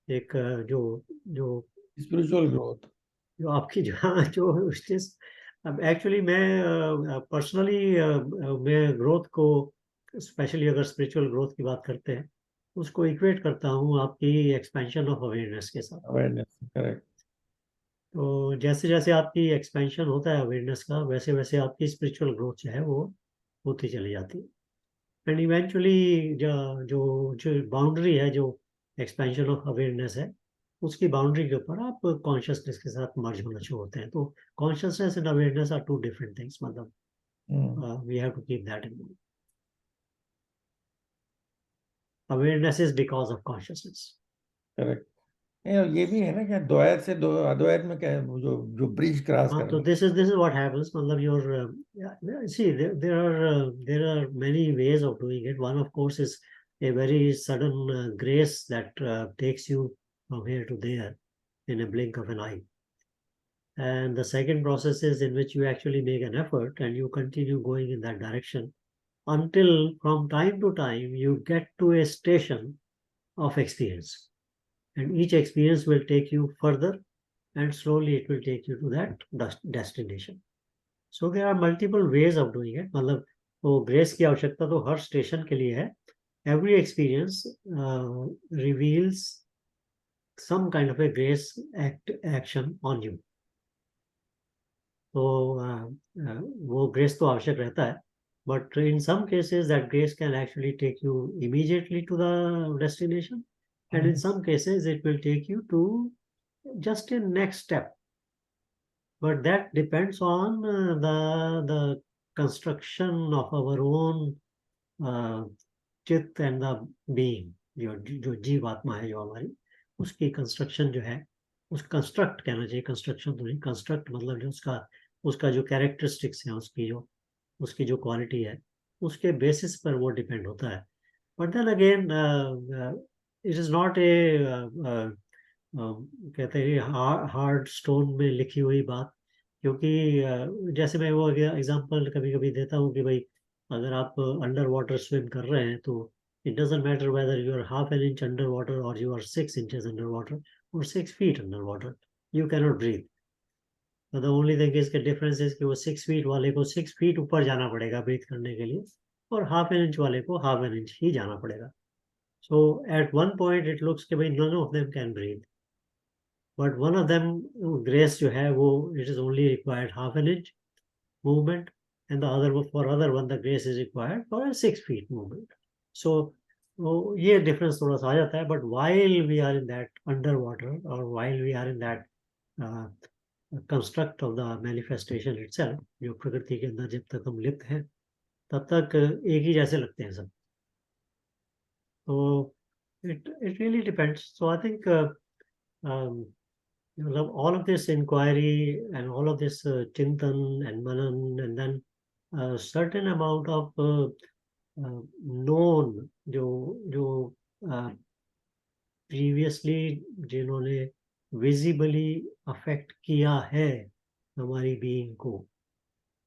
एक जो जो स्पिरिचुअल ग्रोथ, जो आपकी जो जिस अब एक्चुअली मैं पर्सनली मैं ग्रोथ को, स्पेशली अगर स्पिरिचुअल ग्रोथ की बात करते हैं, उसको इक्वेट करता हूँ आपकी एक्सपेंशन ऑफ अवेयरनेस के साथ। Awareness, correct. तो जैसे जैसे आपकी एक्सपेंशन होता है अवेयरनेस का, वैसे वैसे आपकी स्पिरिचुअल ग्रोथ जो है वो होती चली जाती है, एंड इवेंचुअली जो जो जो बाउंड्री है, जो एक्सपेंशन ऑफ अवेयरनेस है, उसकी बाउंड्री के ऊपर आप कॉन्शियसनेस के साथ मर्ज होना शुरू होते हैं। तो consciousness and awareness are two different things, मतलब we have to keep that in mind. Awareness is because of consciousness. Correct. ये भी है ना कि द्वैत से अद्वैत में क्या है, वो जो ब्रिज क्रॉस तो करना। दिस इज व्हाट हैपेंस, मतलब your see there are many ways of doing it. One of course is a very sudden grace that takes you from here to there in a blink of an eye. And the second process is in which you actually make an effort and you continue going in that direction until from time to time you get to a station of experience. And each experience will take you further and slowly it will take you to that destination. So there are multiple ways of doing it. मतलब वो grace की आवश्यकता तो हर station के लिए है। Every experience reveals some kind of a grace action on you. वो grace तो आवश्यक रहता है, but in some cases that grace can actually take you immediately to the destination, and in some cases it will take you to just a next step. But that depends on the construction of our own चित्त and the being, जो जीवात्मा है जो हमारी, उसकी construction जो है, उस कंस्ट्रक्ट कहना चाहिए, कंस्ट्रक्शन तो नहीं, कंस्ट्रक्ट मतलब जो उसका जो कैरेक्टरिस्टिक्स है, उसकी जो क्वालिटी है, उसके बेसिस पर वो डिपेंड होता है. But then again it is not a कहते हैं हार्ड स्टोन में लिखी हुई बात, क्योंकि जैसे मैं वो एग्जांपल कभी कभी देता हूँ कि भाई अगर आप अंडर वाटर स्विम कर रहे हैं तो it doesn't matter whether you are half an inch under water और you are 6 inches under water और 6 feet under water, you cannot breathe. The only thing इसके डिफरेंस इज कि वो 6 feet वाले को 6 feet ऊपर जाना पड़ेगा ब्रीथ करने के लिए, और हाफ एन इंच वाले को हाफ एन इंच ही जाना पड़ेगा. So at one point it looks कि भाई none of them can breathe, but one of them grace जो है वो it is only required half an inch movement, and the other one the grace is required for a 6 feet movement. So ये difference थोड़ा सा आ जाता है, but while we are in that underwater or while we are in that construct of the manifestation itself, जो प्रकृति के अंदर जब तक हम लिप्त हैं तब तक एक ही जैसे लगते हैं सब. So it really depends. So I think all of this inquiry and all of this chintan and manan, and then a certain amount of known जो previously जिन्होंने visibly affect किया है हमारी being को,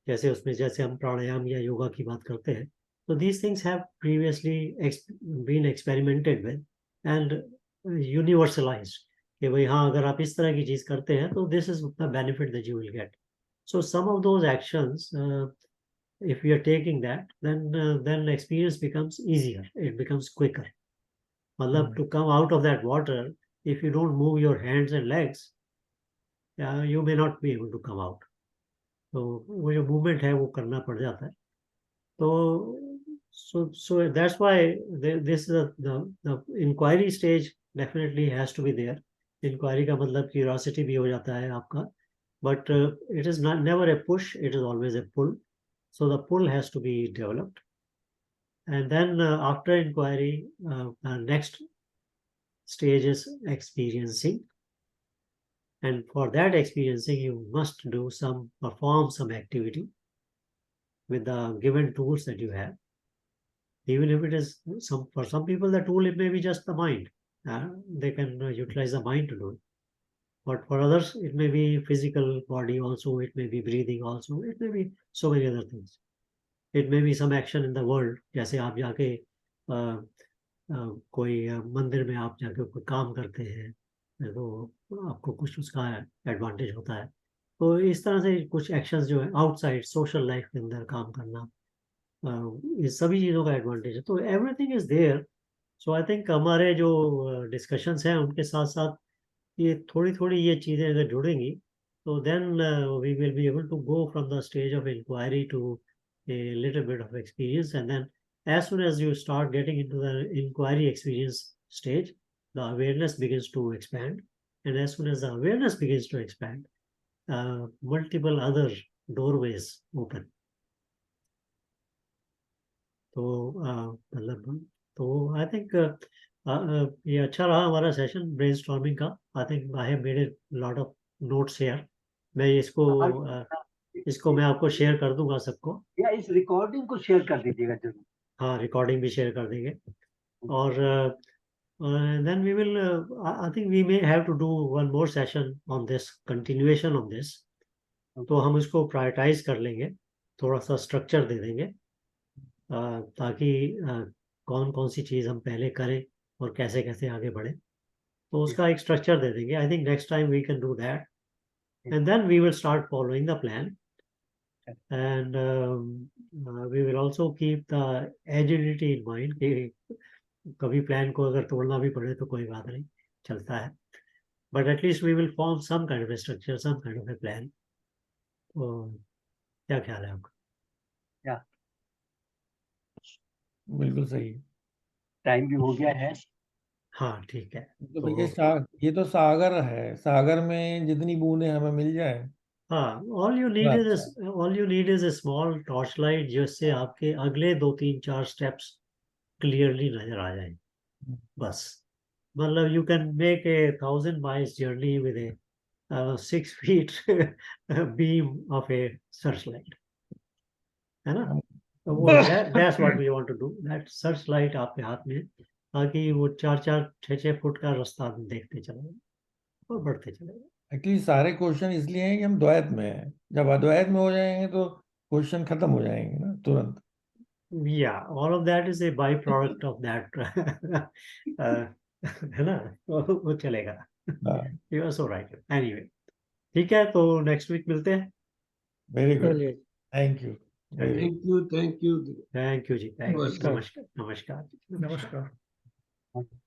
जैसे हम प्राणायाम या योगा की बात करते हैं, तो these things have previously been experimented with and universalized कि भाई हाँ अगर आप इस तरह की चीज करते हैं तो this is the benefit that you will get. So some of those actions, if you are taking that, then experience becomes easier, it becomes quicker. मतलब to come out of that water, if you don't move your hands and legs, you may not be able to come out. तो वो जो movement है वो करना पड़ जाता है. तो so that's why this is the inquiry stage definitely has to be there. Inquiry का मतलब क्यूरियोसिटी भी हो जाता है आपका, but it is never a push, it is always a pull. So the pull has to be developed, and then after inquiry next stage is experiencing, and for that experiencing you must perform some activity with the given tools that you have. Even if it is for some people the tool, it may be just the mind. They can utilize the mind to do it. But for others, it may be physical body also, it may be breathing also, it may be so many other things. It may be some action in the world. जैसे आप जाके कोई मंदिर में आप जाके कोई काम करते हैं तो आपको कुछ उसका एडवांटेज होता है. तो इस तरह से कुछ एक्शंस जो है आउटसाइड सोशल लाइफ के अंदर काम करना, इस सभी चीज़ों का एडवांटेज है. तो everything is there. So I think हमारे जो डिस्कशंस हैं उनके साथ साथ ये थोड़ी थोड़ी ये चीज़ें अगर जुड़ेंगी तो then we will be able to go from the stage of inquiry to a little bit of experience, and then as soon as you start getting into the inquiry experience stage, the awareness begins to expand, and as soon as the awareness begins to expand, multiple other doorways open. तो I think ये अच्छा रहा हमारा session brainstorming का. I think I have made a lot of notes here. मैं इसको मैं आपको शेयर कर दूंगा सबको, या इस रिकॉर्डिंग को शेयर कर दीजिएगा जरूर. हाँ, रिकॉर्डिंग भी शेयर कर देंगे. और then we will I think we may have to do one more session on this, continuation on this. तो हम इसको प्रायोरिटाइज कर लेंगे, थोड़ा सा स्ट्रक्चर दे देंगे ताकि कौन कौन सी चीज़ हम पहले करें और कैसे कैसे आगे बढ़े. तो उसका एक स्ट्रक्चर दे देंगे. I think next time we can do that, and then we will start following the plan, and we will also keep the agility in mind कि कभी प्लान को अगर तोड़ना भी पड़े तो कोई बात नहीं, चलता है. But at least we will form some kind of a structure, some kind of a plan, तो क्या ख्याल है आपका? बिल्कुल सही है। टाइम भी हो गया है। हाँ ठीक है। तो तो ये तो सागर है, सागर में जितनी बूंदें हमें मिल जाए हाँ, all you need is a small torch light, जिससे आपके अगले 2 3 4 स्टेप्स क्लियरली नजर आ जाए बस। मतलब you can make a 1000 miles journey with A 6 feet beam of a searchlight, है ना? तो वो that's what we want to do, that searchlight आपके हाथ में, ताकि वो 4 4 6 6 फुट का रास्ता आप देखते चले जाए और बढ़ते चले जाए। एक्चुअली सारे क्वेश्चन इसलिए हैं कि हम द्वैत में हैं। जब अद्वैत में हो जाएंगे तो क्वेश्चन खत्म हो जाएंगे ना तुरंत। Yeah, all of that is a byproduct of that है ना? वो चलेगा। You are so right. Anyway, ठीक है, तो नेक्स्ट वीक मिलते हैं। वेरी गुड, चलिए, thank you. Thank you, thank you. Thank you ji, thank you. नमस्कार। नमस्कार, नमस्कार, नमस्कार। नमस्कार।